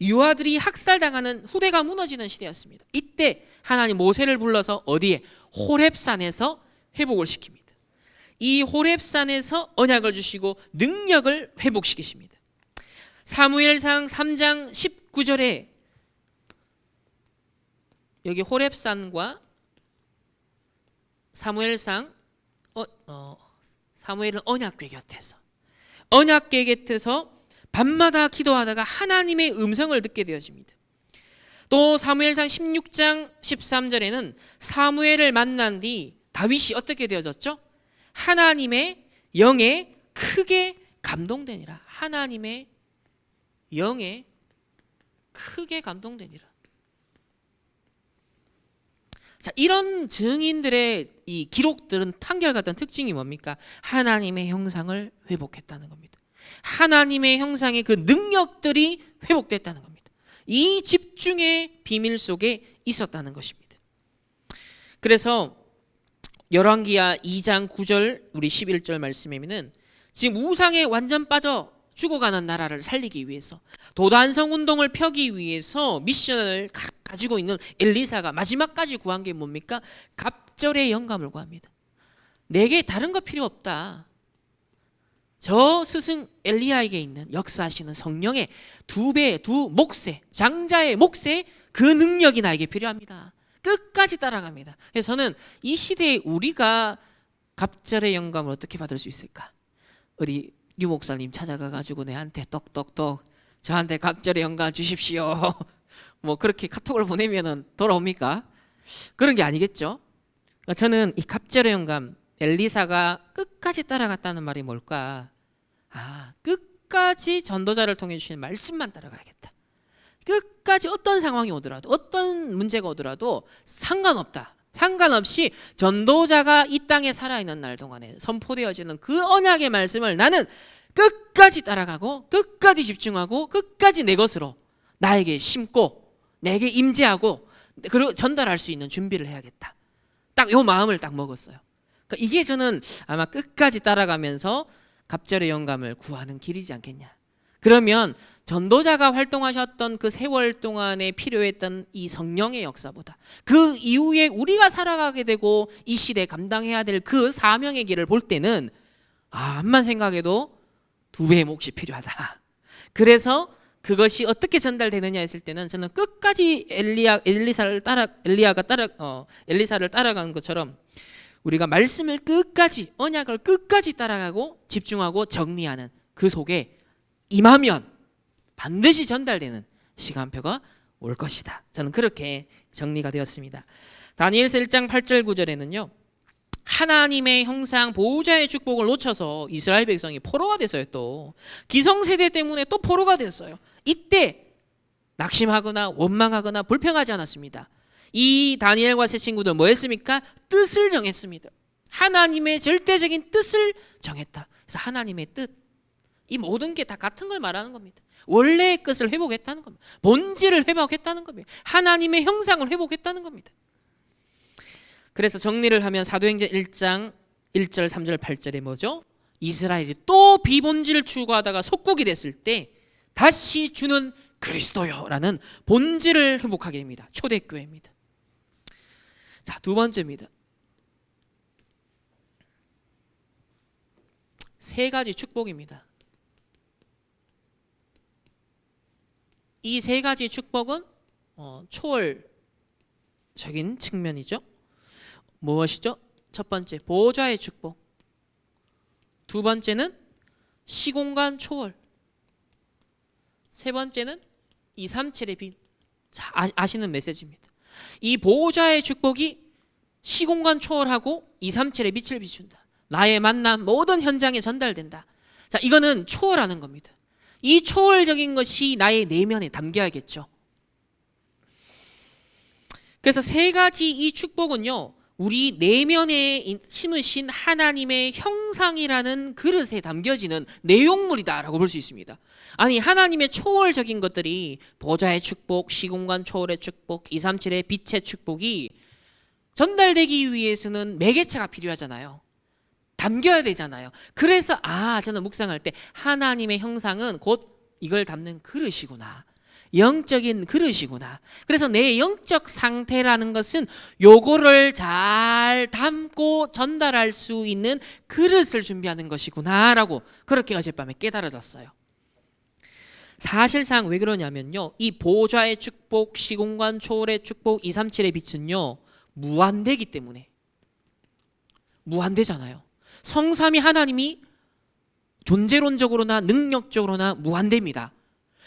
유아들이 학살당하는, 후대가 무너지는 시대였습니다. 이때 하나님 모세를 불러서 어디에? 호렙산에서 회복을 시킵니다. 이 호렙산에서 언약을 주시고 능력을 회복시키십니다. 사무엘상 3장 19절에 여기 호렙산과 사무엘상 사무엘은 언약궤 곁에서 밤마다 기도하다가 하나님의 음성을 듣게 되어집니다. 또 사무엘상 16장 13절에는 사무엘을 만난 뒤 다윗이 어떻게 되어졌죠? 하나님의 영에 크게 감동되니라. 하나님의 영에 크게 감동되니라. 자, 이런 증인들의 이 기록들은 한결같은 특징이 뭡니까? 하나님의 형상을 회복했다는 겁니다. 하나님의 형상의 그 능력들이 회복됐다는 겁니다. 이 집중의 비밀 속에 있었다는 것입니다. 그래서 열왕기하 2장 9절 우리 11절 말씀에는 지금 우상에 완전 빠져 죽어가는 나라를 살리기 위해서 도단성 운동을 펴기 위해서 미션을 가지고 있는 엘리사가 마지막까지 구한 게 뭡니까? 갑절의 영감을 구합니다. 내게 다른 거 필요 없다. 저 스승 엘리야에게 있는 역사하시는 성령의 두 몫의 장자의 몫의 그 능력이 나에게 필요합니다. 끝까지 따라갑니다. 그래서 저는 이 시대에 우리가 갑절의 영감을 어떻게 받을 수 있을까? 우리 류 목사님 찾아가가지고 내한테 떡떡떡 저한테 갑절의 영감 주십시오. 뭐 그렇게 카톡을 보내면은 돌아옵니까? 그런 게 아니겠죠. 저는 이 갑절의 영감 엘리사가 끝까지 따라갔다는 말이 뭘까? 끝까지 전도자를 통해 주시는 말씀만 따라가야겠다. 끝까지 어떤 상황이 오더라도 어떤 문제가 오더라도 상관없이 전도자가 이 땅에 살아있는 날 동안에 선포되어지는 그 언약의 말씀을 나는 끝까지 따라가고 끝까지 집중하고 끝까지 내 것으로 나에게 심고 내게 임재하고 그리고 전달할 수 있는 준비를 해야겠다. 딱 요 마음을 딱 먹었어요. 그러니까 이게 저는 아마 끝까지 따라가면서 갑절의 영감을 구하는 길이지 않겠냐. 그러면 전도자가 활동하셨던 그 세월 동안에 필요했던 이 성령의 역사보다 그 이후에 우리가 살아가게 되고 이 시대에 감당해야 될 그 사명의 길을 볼 때는 암만 생각해도 2배의 몫이 필요하다. 그래서 그것이 어떻게 전달되느냐 했을 때는 저는 끝까지 엘리사를 따라간 것처럼 우리가 말씀을 끝까지 언약을 끝까지 따라가고 집중하고 정리하는 그 속에 임하면 반드시 전달되는 시간표가 올 것이다. 저는 그렇게 정리가 되었습니다. 다니엘서 1장 8절 9절에는요. 하나님의 형상 보호자의 축복을 놓쳐서 이스라엘 백성이 포로가 됐어요. 또 기성세대 때문에 또 포로가 됐어요. 이때 낙심하거나 원망하거나 불평하지 않았습니다. 이 다니엘과 세 친구들 뭐 했습니까? 뜻을 정했습니다. 하나님의 절대적인 뜻을 정했다. 그래서 하나님의 뜻, 이 모든 게 다 같은 걸 말하는 겁니다. 원래의 것을 회복했다는 겁니다. 본질을 회복했다는 겁니다. 하나님의 형상을 회복했다는 겁니다. 그래서 정리를 하면 사도행전 1장 1절 3절 8절에 뭐죠? 이스라엘이 또 비본질을 추구하다가 속국이 됐을 때 다시 주는 그리스도요라는 본질을 회복하게 됩니다. 초대교회입니다. 자, 두 번째입니다. 세 가지 축복입니다. 이 세 가지 축복은 초월적인 측면이죠. 무엇이죠? 첫 번째, 보호자의 축복. 두 번째는 시공간 초월. 세 번째는 237의 빛. 자, 아시는 메시지입니다. 이 보호자의 축복이 시공간 초월하고 237의 빛을 비춘다. 나의 만남 모든 현장에 전달된다. 자, 이거는 초월하는 겁니다. 이 초월적인 것이 나의 내면에 담겨야겠죠. 그래서 세 가지 이 축복은요, 우리 내면에 심으신 하나님의 형상이라는 그릇에 담겨지는 내용물이다라고 볼 수 있습니다. 아니, 하나님의 초월적인 것들이 보좌의 축복, 시공간 초월의 축복, 237의 빛의 축복이 전달되기 위해서는 매개체가 필요하잖아요. 담겨야 되잖아요. 그래서 저는 묵상할 때 하나님의 형상은 곧 이걸 담는 그릇이구나. 영적인 그릇이구나. 그래서 내 영적 상태라는 것은 요거를 잘 담고 전달할 수 있는 그릇을 준비하는 것이구나라고 그렇게 어젯밤에 깨달아졌어요. 사실상 왜 그러냐면요, 이 보좌의 축복, 시공간 초월의 축복, 237의 빛은요 무한대기 때문에. 무한대잖아요. 성삼위 하나님이 존재론적으로나 능력적으로나 무한대입니다.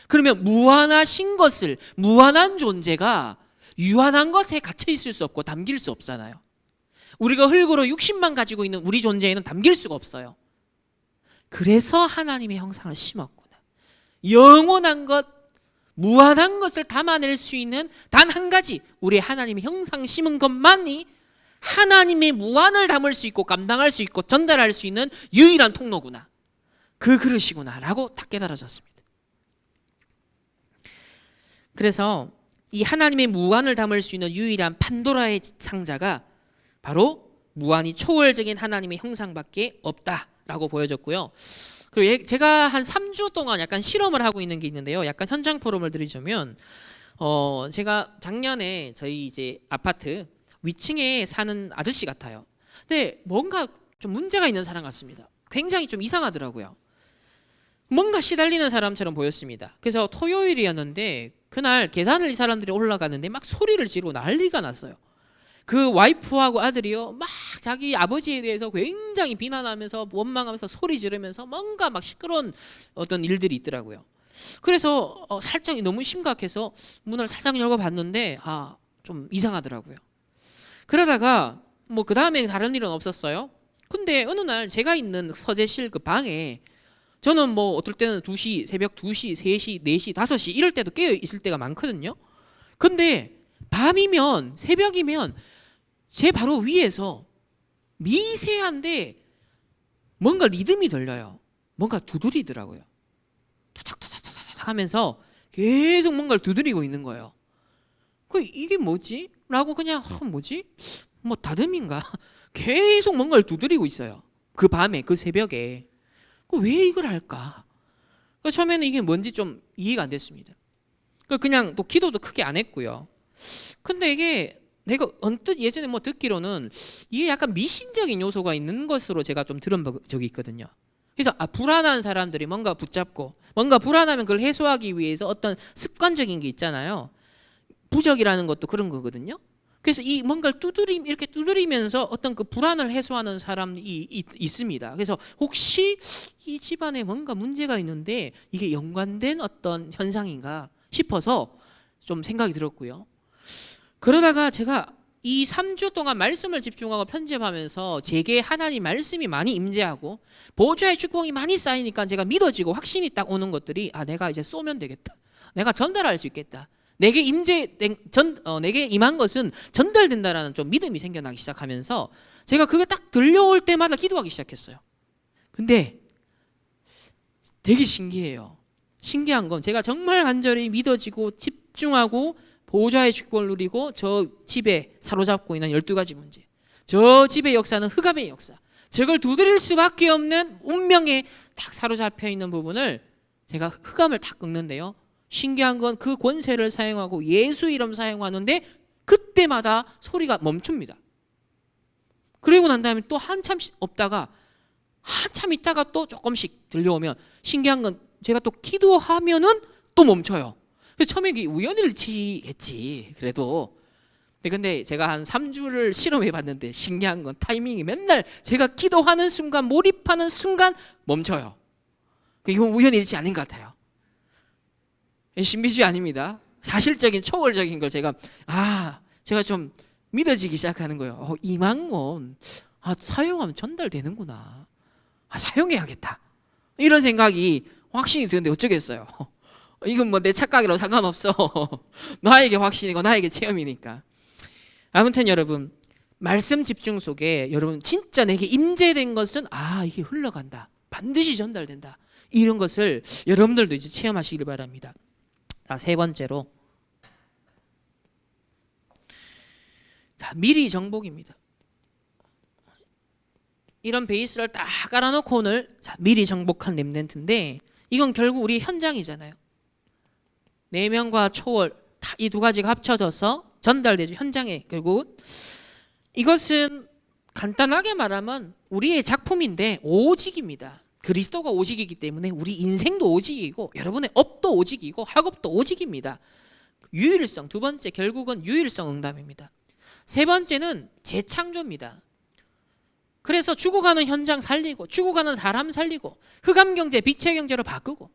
그러면 무한하신 것을, 무한한 존재가 유한한 것에 갇혀 있을 수 없고 담길 수 없잖아요. 우리가 흙으로 60만 가지고 있는 우리 존재에는 담길 수가 없어요. 그래서 하나님의 형상을 심었구나. 영원한 것, 무한한 것을 담아낼 수 있는 단 한 가지, 우리 하나님의 형상 심은 것만이 하나님의 무한을 담을 수 있고 감당할 수 있고 전달할 수 있는 유일한 통로구나, 그 그릇이구나 라고 딱 깨달아졌습니다. 그래서 이 하나님의 무한을 담을 수 있는 유일한 판도라의 상자가 바로 무한히 초월적인 하나님의 형상밖에 없다라고 보여졌고요. 그리고 제가 한 3주 동안 약간 실험을 하고 있는 게 있는데요. 약간 현장 포럼을 드리자면, 제가 작년에 저희 이제 아파트 위층에 사는 아저씨 같아요. 근데 뭔가 좀 문제가 있는 사람 같습니다. 굉장히 좀 이상하더라고요. 뭔가 시달리는 사람처럼 보였습니다. 그래서 토요일이었는데 그날 계단을 이 사람들이 올라가는데 막 소리를 지르고 난리가 났어요. 그 와이프하고 아들이요 막 자기 아버지에 대해서 굉장히 비난하면서 원망하면서 소리 지르면서 뭔가 막 시끄러운 어떤 일들이 있더라고요. 그래서 살짝 너무 심각해서 문을 살짝 열고 봤는데 좀 이상하더라고요. 그러다가 뭐 그 다음에 다른 일은 없었어요. 근데 어느 날 제가 있는 서재실 그 방에 저는 뭐 어떨 때는 2시, 새벽 2시, 3시, 4시, 5시 이럴 때도 깨어 있을 때가 많거든요. 근데 밤이면, 새벽이면 제 바로 위에서 미세한데 뭔가 리듬이 들려요. 뭔가 두드리더라고요. 타닥타닥타닥 하면서 계속 뭔가를 두드리고 있는 거예요. 이게 뭐지? 라고 그냥 뭐지? 뭐 다듬인가? 계속 뭔가를 두드리고 있어요. 그 밤에, 그 새벽에. 왜 이걸 할까? 처음에는 이게 뭔지 좀 이해가 안 됐습니다. 그냥 또 기도도 크게 안 했고요. 근데 이게 내가 언뜻 예전에 뭐 듣기로는 이게 약간 미신적인 요소가 있는 것으로 제가 좀 들은 적이 있거든요. 그래서 불안한 사람들이 뭔가 붙잡고 뭔가 불안하면 그걸 해소하기 위해서 어떤 습관적인 게 있잖아요. 부적이라는 것도 그런 거거든요. 그래서 이 뭔가를 이렇게 두드리면서 어떤 그 불안을 해소하는 사람이 있습니다. 그래서 혹시 이 집안에 뭔가 문제가 있는데 이게 연관된 어떤 현상인가 싶어서 좀 생각이 들었고요. 그러다가 제가 이 3주 동안 말씀을 집중하고 편집하면서 제게 하나님 말씀이 많이 임재하고 보좌의 축복이 많이 쌓이니까 제가 믿어지고 확신이 딱 오는 것들이 내가 이제 쏘면 되겠다. 내가 전달할 수 있겠다. 내게 내게 임한 것은 전달된다라는 좀 믿음이 생겨나기 시작하면서 제가 그게 딱 들려올 때마다 기도하기 시작했어요. 근데 되게 신기해요. 신기한 건 제가 정말 간절히 믿어지고 집중하고 보좌의 축복을 누리고 저 집에 사로잡고 있는 12가지 문제, 저 집의 역사는 흑암의 역사, 저걸 두드릴 수밖에 없는 운명에 딱 사로잡혀 있는 부분을 제가 흑암을 딱 꺾는데요. 신기한 건 그 권세를 사용하고 예수 이름 사용하는데 그때마다 소리가 멈춥니다. 그리고 난 다음에 또 한참 없다가 한참 있다가 또 조금씩 들려오면 신기한 건 제가 또 기도하면은 또 멈춰요. 그래서 처음에 이게 우연일치겠지 그래도. 근데 제가 한 3주를 실험해 봤는데 신기한 건 타이밍이 맨날 제가 기도하는 순간 몰입하는 순간 멈춰요. 이건 우연일치 아닌 것 같아요. 신비주의 아닙니다. 사실적인 초월적인 걸 제가 좀 믿어지기 시작하는 거예요. 임한 건 사용하면 전달되는구나. 사용해야겠다. 이런 생각이 확신이 드는데 어쩌겠어요. 이건 뭐 내 착각이라고 상관없어. 나에게 확신이고 나에게 체험이니까. 아무튼 여러분, 말씀 집중 속에 여러분 진짜 내게 임재된 것은 이게 흘러간다. 반드시 전달된다. 이런 것을 여러분들도 이제 체험하시길 바랍니다. 세 번째로 미리 정복입니다. 이런 베이스를 딱 깔아놓고 오늘 미리 정복한 렘넌트인데 이건 결국 우리 현장이잖아요. 내면과 초월 이 두 가지가 합쳐져서 전달되죠. 현장에 결국 이것은 간단하게 말하면 우리의 작품인데 오직입니다. 그리스도가 오직이기 때문에 우리 인생도 오직이고 여러분의 업도 오직이고 학업도 오직입니다. 유일성, 두 번째 결국은 유일성 응답입니다. 세 번째는 재창조입니다. 그래서 죽어가는 현장 살리고 죽어가는 사람 살리고 흑암 경제 빛의 경제로 바꾸고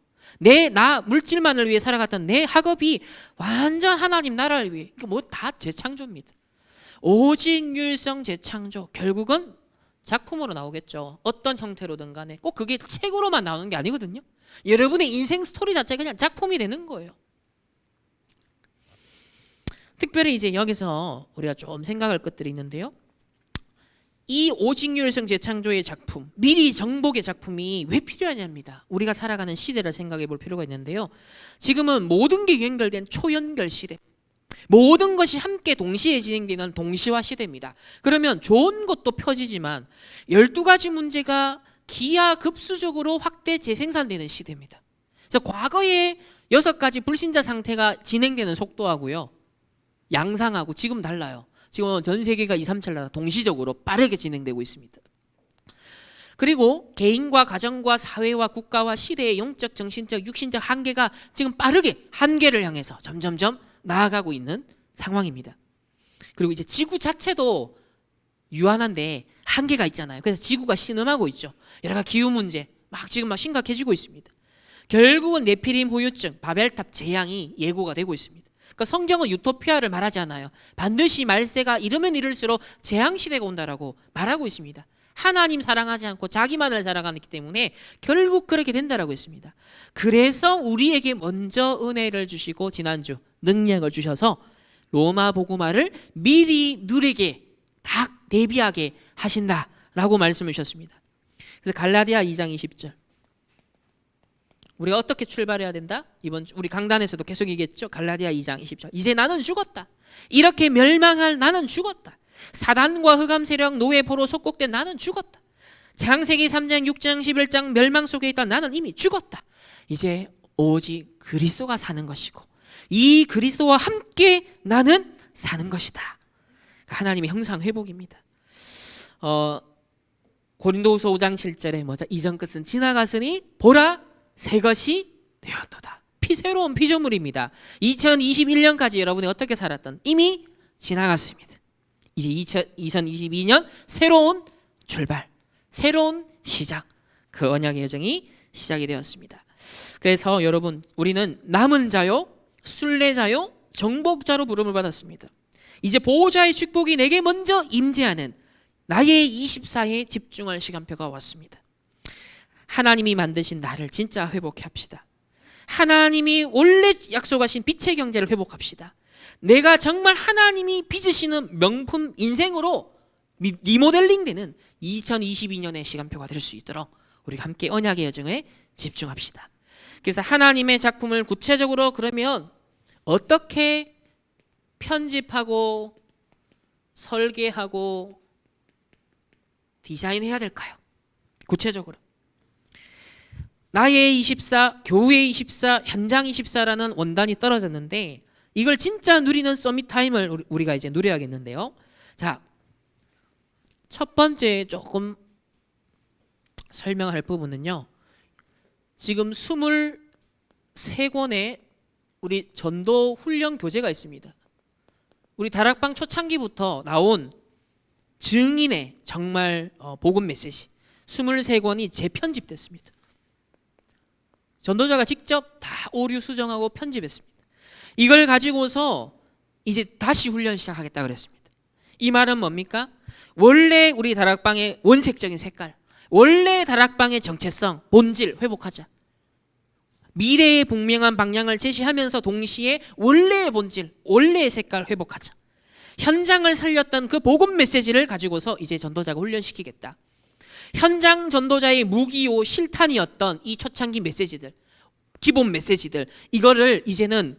나 물질만을 위해 살아갔던 내 학업이 완전 하나님 나라를 위해 뭐 다 재창조입니다. 오직 유일성 재창조 결국은 작품으로 나오겠죠. 어떤 형태로든 간에 꼭 그게 책으로만 나오는 게 아니거든요. 여러분의 인생 스토리 자체가 그냥 작품이 되는 거예요. 특별히 이제 여기서 우리가 좀 생각할 것들이 있는데요. 이 오직률성 재창조의 작품, 미리 정복의 작품이 왜 필요하냐입니다. 우리가 살아가는 시대를 생각해 볼 필요가 있는데요. 지금은 모든 게 연결된 초연결 시대, 모든 것이 함께 동시에 진행되는 동시화 시대입니다. 그러면 좋은 것도 펴지지만 12가지 문제가 기하급수적으로 확대 재생산되는 시대입니다. 그래서 과거에 6가지 불신자 상태가 진행되는 속도하고요, 양상하고 지금 달라요. 지금 전 세계가 2, 3차 나라 동시적으로 빠르게 진행되고 있습니다. 그리고 개인과 가정과 사회와 국가와 시대의 영적, 정신적, 육신적 한계가 지금 빠르게 한계를 향해서 점점점 나아가고 있는 상황입니다. 그리고 이제 지구 자체도 유한한데 한계가 있잖아요. 그래서 지구가 신음하고 있죠. 여러 가지 기후 문제 지금 심각해지고 있습니다. 결국은 네피림 후유증, 바벨탑 재앙이 예고가 되고 있습니다. 그러니까 성경은 유토피아를 말하지 않아요. 반드시 말세가 이르면 이를수록 재앙 시대가 온다라고 말하고 있습니다. 하나님 사랑하지 않고 자기만을 사랑하기 때문에 결국 그렇게 된다라고 했습니다. 그래서 우리에게 먼저 은혜를 주시고 지난주 능력을 주셔서 로마 복음화를 미리 누리게 다 대비하게 하신다라고 말씀을 주셨습니다. 그래서 갈라디아 2장 20절, 우리가 어떻게 출발해야 된다? 이번 우리 강단에서도 계속 얘기했죠. 갈라디아 2장 20절. 이제 나는 죽었다. 이렇게 멸망할 나는 죽었다. 사단과 흑암 세력 노예 포로 속국된 나는 죽었다. 창세기 3장 6장 11장 멸망 속에 있던 나는 이미 죽었다. 이제 오직 그리스도가 사는 것이고 이 그리스도와 함께 나는 사는 것이다. 하나님의 형상 회복입니다. 고린도후서 5장 7절에 뭐다? 이전 것은 지나갔으니 보라 새 것이 되었도다. 새로운 피조물입니다. 2021년까지 여러분이 어떻게 살았던 이미 지나갔습니다. 이제 2022년 새로운 출발, 새로운 시작, 그 언약의 여정이 시작이 되었습니다. 그래서 여러분, 우리는 남은 자요, 순례자요, 정복자로 부름을 받았습니다. 이제 보호자의 축복이 내게 먼저 임재하는 나의 24에 집중할 시간표가 왔습니다. 하나님이 만드신 나를 진짜 회복해 합시다. 하나님이 원래 약속하신 빛의 경제를 회복합시다. 내가 정말 하나님이 빚으시는 명품 인생으로 리모델링 되는 2022년의 시간표가 될 수 있도록 우리가 함께 언약의 여정에 집중합시다. 그래서 하나님의 작품을 구체적으로 그러면 어떻게 편집하고 설계하고 디자인해야 될까요? 구체적으로 나의 24, 교회의 24, 현장 24라는 원단이 떨어졌는데 이걸 진짜 누리는 서밋 타임을 우리가 이제 누려야겠는데요. 자, 첫 번째 조금 설명할 부분은요. 지금 23권의 우리 전도 훈련 교재가 있습니다. 우리 다락방 초창기부터 나온 증인의 정말 복음 메시지 23권이 재편집됐습니다. 전도자가 직접 다 오류 수정하고 편집했습니다. 이걸 가지고서 이제 다시 훈련 시작하겠다 그랬습니다. 이 말은 뭡니까? 원래 우리 다락방의 원색적인 색깔, 원래 다락방의 정체성, 본질 회복하자. 미래의 분명한 방향을 제시하면서 동시에 원래의 본질, 원래의 색깔 회복하자. 현장을 살렸던 그 복음 메시지를 가지고서 이제 전도자가 훈련시키겠다. 현장 전도자의 무기요 실탄이었던 이 초창기 메시지들, 기본 메시지들, 이거를 이제는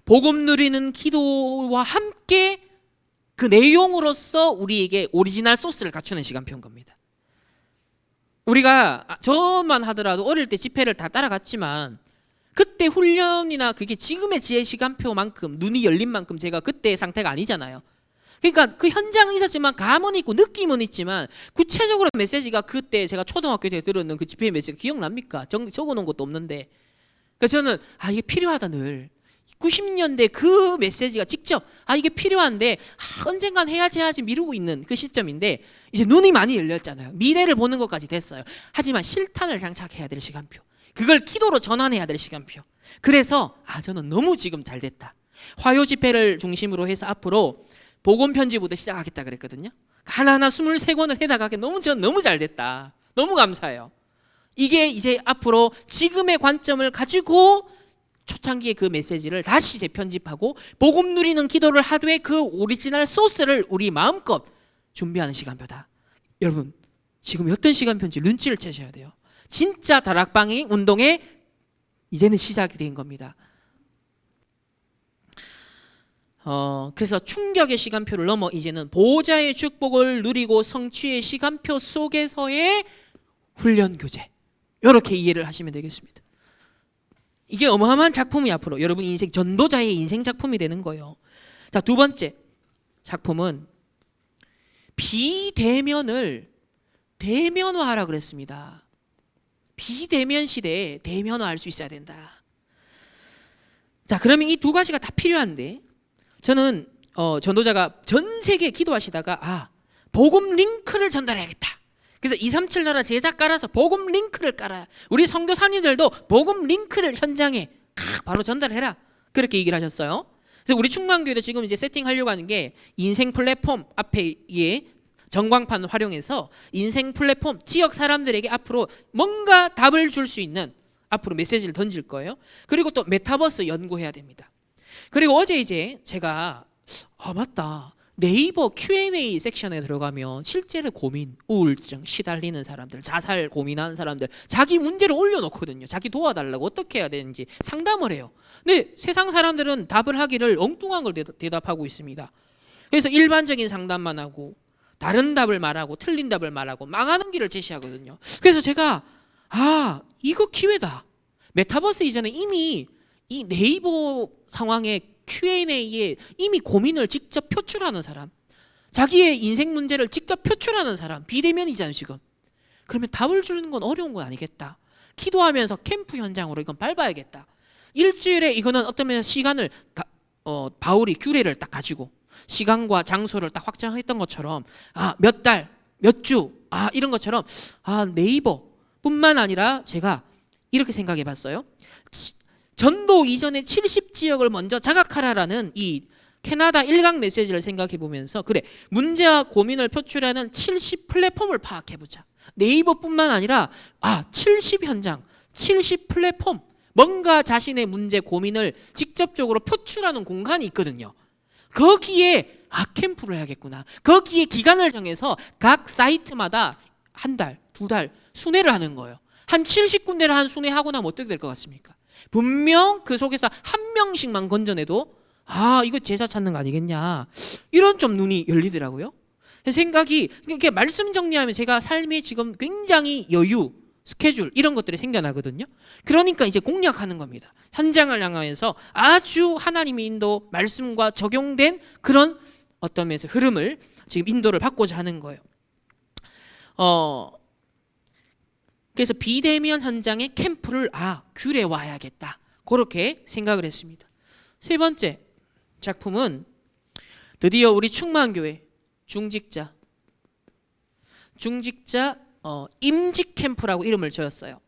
복음 누리는 기도와 함께 그 내용으로서 우리에게 오리지널 소스를 갖추는 시간표인 겁니다. 우리가 저만 하더라도 어릴 때 집회를 다 따라갔지만 그때 훈련이나 그게 지금의 제 시간표만큼 눈이 열린 만큼 제가 그때의 상태가 아니잖아요. 그러니까 그 현장은 있었지만 감은 있고 느낌은 있지만 구체적으로 메시지가 그때 제가 초등학교 때 들었는 그 집회 메시지 기억납니까? 적어놓은 것도 없는데. 그래서 저는 이게 필요하다 늘. 90년대 그 메시지가 직접 이게 필요한데 언젠간 해야지 미루고 있는 그 시점인데 이제 눈이 많이 열렸잖아요. 미래를 보는 것까지 됐어요. 하지만 실탄을 장착해야 될 시간표, 그걸 기도로 전환해야 될 시간표. 그래서 저는 너무 지금 잘 됐다. 화요 집회를 중심으로 해서 앞으로 복음 편지부터 시작하겠다 그랬거든요. 하나하나 23권을 해나가게 저는 너무 잘 됐다. 너무 감사해요. 이게 이제 앞으로 지금의 관점을 가지고 초창기의 그 메시지를 다시 재편집하고 복음 누리는 기도를 하되 그 오리지널 소스를 우리 마음껏 준비하는 시간표다. 여러분 지금 어떤 시간표인지 눈치를 채셔야 돼요. 진짜 다락방이 운동에 이제는 시작이 된 겁니다. 그래서 충격의 시간표를 넘어 이제는 보호자의 축복을 누리고 성취의 시간표 속에서의 훈련 교제, 이렇게 이해를 하시면 되겠습니다. 이게 어마어마한 작품이 앞으로 여러분 인생 전도자의 인생 작품이 되는 거예요. 자, 두 번째 작품은 비대면을 대면화하라 그랬습니다. 비대면 시대에 대면화할 수 있어야 된다. 자, 그러면 이 두 가지가 다 필요한데 저는 전도자가 전 세계에 기도하시다가 복음 링크를 전달해야겠다. 그래서 237 나라 제작 깔아서 복음 링크를 깔아야 우리 선교사님들도 복음 링크를 현장에 바로 전달해라. 그렇게 얘기를 하셨어요. 그래서 우리 충만교회도 지금 이제 세팅하려고 하는 게 인생 플랫폼 앞에 전광판 활용해서 인생 플랫폼 지역 사람들에게 앞으로 뭔가 답을 줄 수 있는 앞으로 메시지를 던질 거예요. 그리고 또 메타버스 연구해야 됩니다. 그리고 어제 이제 제가 맞다. 네이버 Q&A 섹션에 들어가면 실제로 고민, 우울증 시달리는 사람들, 자살 고민하는 사람들 자기 문제를 올려놓거든요. 자기 도와달라고 어떻게 해야 되는지 상담을 해요. 근데 세상 사람들은 답을 하기를 엉뚱한 걸 대답하고 있습니다. 그래서 일반적인 상담만 하고 다른 답을 말하고 틀린 답을 말하고 망하는 길을 제시하거든요. 그래서 제가 이거 기회다. 메타버스 이전에 이미 이 네이버 상황에 Q&A에 이미 고민을 직접 표출하는 사람, 자기의 인생 문제를 직접 표출하는 사람, 비대면이잖아요 지금. 그러면 답을 주는 건 어려운 건 아니겠다. 기도하면서 캠프 현장으로 이건 밟아야겠다. 일주일에 이거는 어떤 면에서 시간을 바울이 규례를 딱 가지고 시간과 장소를 딱 확정했던 것처럼 몇 달, 몇 주 이런 것처럼 네이버뿐만 아니라 제가 이렇게 생각해 봤어요. 전도 이전에 70지역을 먼저 자각하라라는 이 캐나다 일각 메시지를 생각해 보면서 그래 문제와 고민을 표출하는 70 플랫폼을 파악해 보자. 네이버뿐만 아니라 70 현장, 70 플랫폼 뭔가 자신의 문제 고민을 직접적으로 표출하는 공간이 있거든요. 거기에 캠프를 해야겠구나. 거기에 기간을 정해서 각 사이트마다 한 달, 두 달 순회를 하는 거예요. 한 70군데를 한 순회하고 나면 어떻게 될 것 같습니까? 분명 그 속에서 한 명씩만 건져내도 이거 제자 찾는 거 아니겠냐 이런 좀 눈이 열리더라고요. 생각이 이렇게 말씀 정리하면 제가 삶에 지금 굉장히 여유, 스케줄 이런 것들이 생겨나거든요. 그러니까 이제 공략하는 겁니다. 현장을 향하여서 아주 하나님의 인도 말씀과 적용된 그런 어떤 면에서 흐름을 지금 인도를 받고자 하는 거예요. 그래서 비대면 현장에 캠프를 규례화해야겠다. 그렇게 생각을 했습니다. 세 번째 작품은 드디어 우리 충만교회 중직자 임직 캠프라고 이름을 지었어요.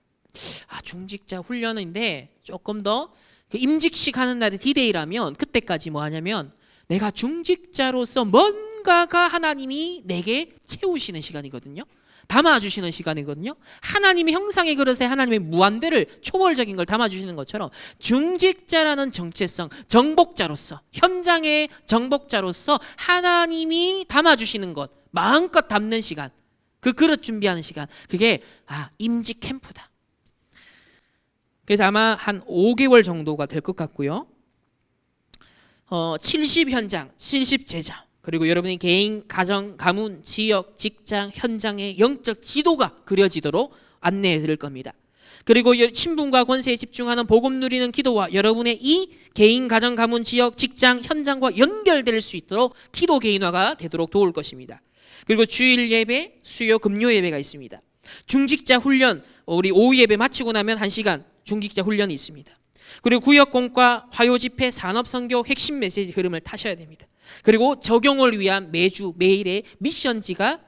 중직자 훈련인데 조금 더 임직식 하는 날이 디데이라면 그때까지 뭐 하냐면 내가 중직자로서 뭔가가 하나님이 내게 채우시는 시간이거든요. 담아주시는 시간이거든요. 하나님의 형상의 그릇에 하나님의 무한대를 초월적인 걸 담아주시는 것처럼 중직자라는 정체성, 정복자로서 현장의 정복자로서 하나님이 담아주시는 것 마음껏 담는 시간, 그 그릇 준비하는 시간, 그게 임직 캠프다. 그래서 아마 한 5개월 정도가 될 것 같고요. 70 현장, 70 제자, 그리고 여러분의 개인, 가정, 가문, 지역, 직장, 현장의 영적 지도가 그려지도록 안내해 드릴 겁니다. 그리고 신분과 권세에 집중하는 복음 누리는 기도와 여러분의 이 개인, 가정, 가문, 지역, 직장, 현장과 연결될 수 있도록 기도 개인화가 되도록 도울 것입니다. 그리고 주일 예배, 수요, 금요 예배가 있습니다. 중직자 훈련, 우리 오후 예배 마치고 나면 1시간 중직자 훈련이 있습니다. 그리고 구역공과 화요집회, 산업선교 핵심 메시지 흐름을 타셔야 됩니다. 그리고 적용을 위한 매주 매일의 미션지가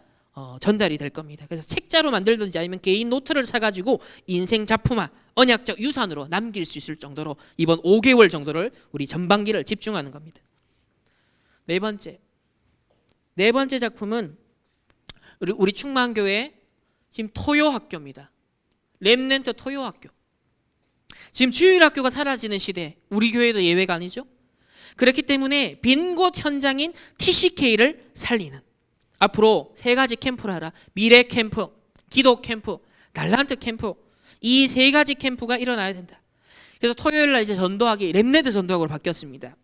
전달이 될 겁니다. 그래서 책자로 만들든지 아니면 개인 노트를 사가지고 인생 작품화, 언약적 유산으로 남길 수 있을 정도로 이번 5개월 정도를 우리 전반기를 집중하는 겁니다. 네 번째 작품은 우리 충만교회 지금 토요학교입니다. 렘넌트 토요학교. 지금 주일학교가 사라지는 시대, 우리 교회도 예외가 아니죠. 그렇기 때문에 빈 곳 현장인 TCK를 살리는, 앞으로 3가지 캠프를 하라. 미래 캠프, 기도 캠프, 달란트 캠프, 이 3가지 캠프가 일어나야 된다. 그래서 토요일 날 이제 전도하기, 렘넌트 전도학으로 바뀌었습니다.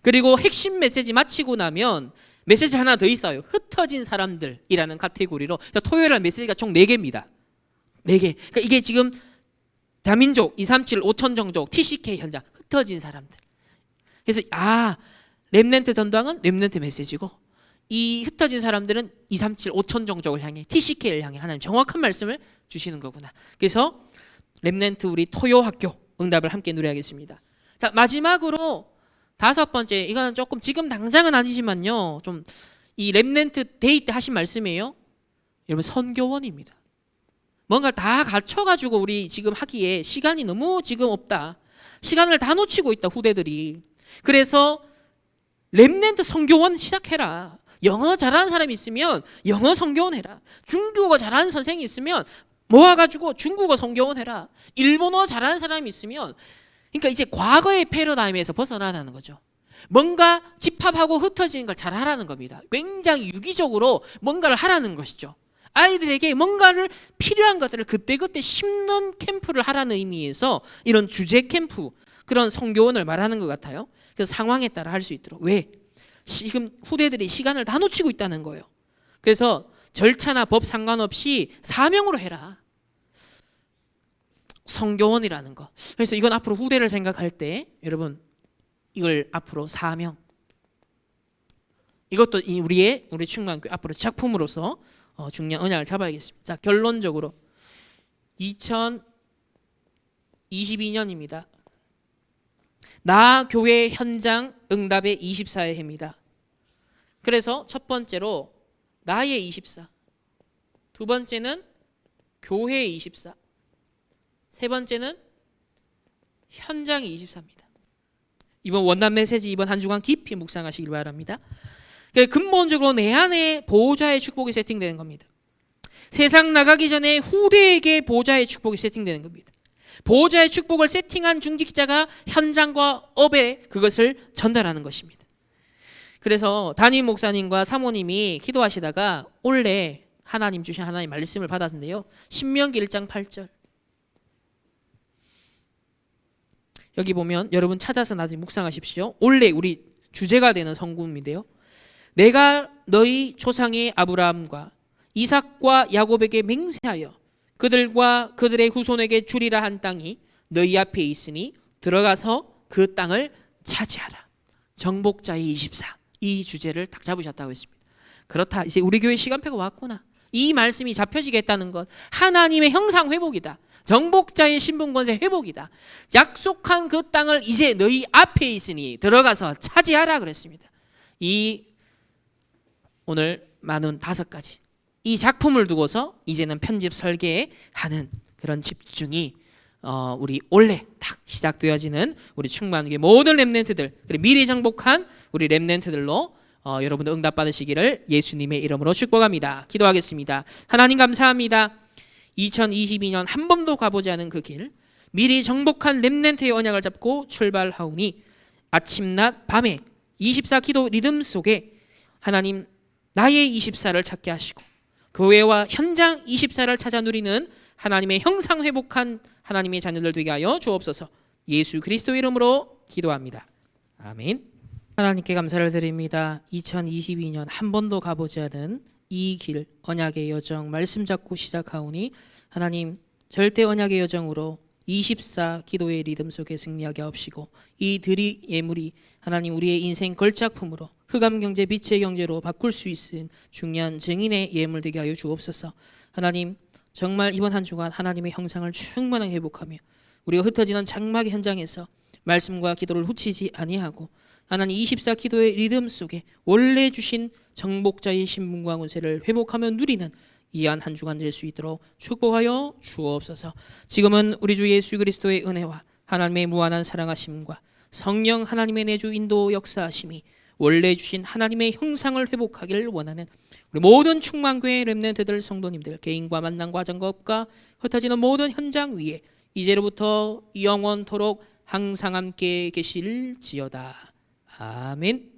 그리고 핵심 메시지 마치고 나면 메시지 하나 더 있어요. 흩어진 사람들이라는 카테고리로. 그러니까 토요일 날 메시지가 총 4개입니다. 4개. 그러니까 이게 지금 다민족, 237, 5천 종족, TCK 현장, 흩어진 사람들. 그래서 렘넌트 전도학은 렘넌트 메시지고, 이 흩어진 사람들은 237, 5천 종족을 향해, TCK를 향해 하나님 정확한 말씀을 주시는 거구나. 그래서 렘넌트 우리 토요 학교 응답을 함께 누려야겠습니다. 자, 마지막으로 5번째, 이거는 조금 지금 당장은 아니지만요, 좀 이 렘넌트 데이 때 하신 말씀이에요. 여러분, 선교원입니다. 뭔가 다 갖춰가지고 우리 지금 하기에 시간이 너무 지금 없다. 시간을 다 놓치고 있다, 후대들이. 그래서 렘넌트 선교원 시작해라. 영어 잘하는 사람이 있으면 영어 선교원 해라. 중국어 잘하는 선생이 있으면 모아가지고 중국어 선교원 해라. 일본어 잘하는 사람이 있으면, 그러니까 이제 과거의 패러다임에서 벗어나라는 거죠. 뭔가 집합하고 흩어지는 걸 잘하라는 겁니다. 굉장히 유기적으로 뭔가를 하라는 것이죠. 아이들에게 뭔가를 필요한 것들을 그때그때 심는 캠프를 하라는 의미에서 이런 주제 캠프, 그런 선교원을 말하는 것 같아요. 그래서 상황에 따라 할 수 있도록. 왜? 지금 후대들이 시간을 다 놓치고 있다는 거예요. 그래서 절차나 법 상관없이 사명으로 해라. 선교원이라는 거. 그래서 이건 앞으로 후대를 생각할 때 여러분, 이걸 앞으로 사명, 이것도 우리 충만교회 앞으로 작품으로서 중요한 언약을 잡아야겠습니다. 자, 결론적으로 2022년입니다. 나 교회 현장 응답의 24의 해입니다. 그래서 첫 번째로 나의 24, 두 번째는 교회의 24, 세 번째는 현장의 24입니다. 이번 원단 메시지 이번 한 주간 깊이 묵상하시길 바랍니다. 근본적으로 내 안에 보호자의 축복이 세팅되는 겁니다. 세상 나가기 전에 후대에게 보호자의 축복이 세팅되는 겁니다. 보호자의 축복을 세팅한 중직자가 현장과 업에 그것을 전달하는 것입니다. 그래서 담임 목사님과 사모님이 기도하시다가 올해 하나님 주신 하나님 말씀을 받았는데요, 신명기 1장 8절, 여기 보면 여러분 찾아서 나중에 묵상하십시오. 올해 우리 주제가 되는 성구인데요, 내가 너희 조상의 아브라함과 이삭과 야곱에게 맹세하여 그들과 그들의 후손에게 주리라 한 땅이 너희 앞에 있으니 들어가서 그 땅을 차지하라. 정복자의 24, 이 주제를 딱 잡으셨다고 했습니다. 그렇다, 이제 우리 교회 시간표가 왔구나. 이 말씀이 잡혀지겠다는 것, 하나님의 형상 회복이다. 정복자의 신분 권세 회복이다. 약속한 그 땅을 이제 너희 앞에 있으니 들어가서 차지하라 그랬습니다. 이 오늘 많은 5가지 이 작품을 두고서 이제는 편집 설계하는 그런 집중이 우리 올해 딱 시작되어지는 우리 충만교회 모든 렘넌트들, 그리고 미리 정복한 우리 렘넌트들로 여러분들 응답 받으시기를 예수님의 이름으로 축복합니다. 기도하겠습니다. 하나님 감사합니다. 2022년 한 번도 가보지 않은 그 길, 미리 정복한 렘넌트의 언약을 잡고 출발하오니 아침낮 밤에 24 기도 리듬 속에 하나님 나의 24를 찾게 하시고 교회와 현장 24를 찾아 누리는 하나님의 형상 회복한 하나님의 자녀들 되게 하여 주옵소서. 예수 그리스도의 이름으로 기도합니다. 아멘. 하나님께 감사를 드립니다. 2022년 한 번도 가보지 않은 이 길, 언약의 여정 말씀 잡고 시작하오니 하나님 절대 언약의 여정으로 24 기도의 리듬 속에 승리하게 하옵시고 이 들이 예물이 하나님 우리의 인생 걸작품으로 흑암경제 빛의 경제로 바꿀 수 있는 중요한 증인의 예물 되게 하여 주옵소서. 하나님 정말 이번 한 주간 하나님의 형상을 충만하게 회복하며 우리가 흩어지는 장막의 현장에서 말씀과 기도를 훔치지 아니하고 하나님 24 기도의 리듬 속에 원래 주신 정복자의 신분과 권세를 회복하며 누리는 이한 한 주간 될 수 있도록 축복하여 주옵소서. 지금은 우리 주 예수 그리스도의 은혜와 하나님의 무한한 사랑하심과 성령 하나님의 내주 인도 역사하심이 원래 주신 하나님의 형상을 회복하기를 원하는 우리 모든 충만교회 렘넌트들 성도님들 개인과 만남 과정과 업과 흩어지는 모든 현장 위에 이제로부터 영원토록 항상 함께 계실지어다. 아멘.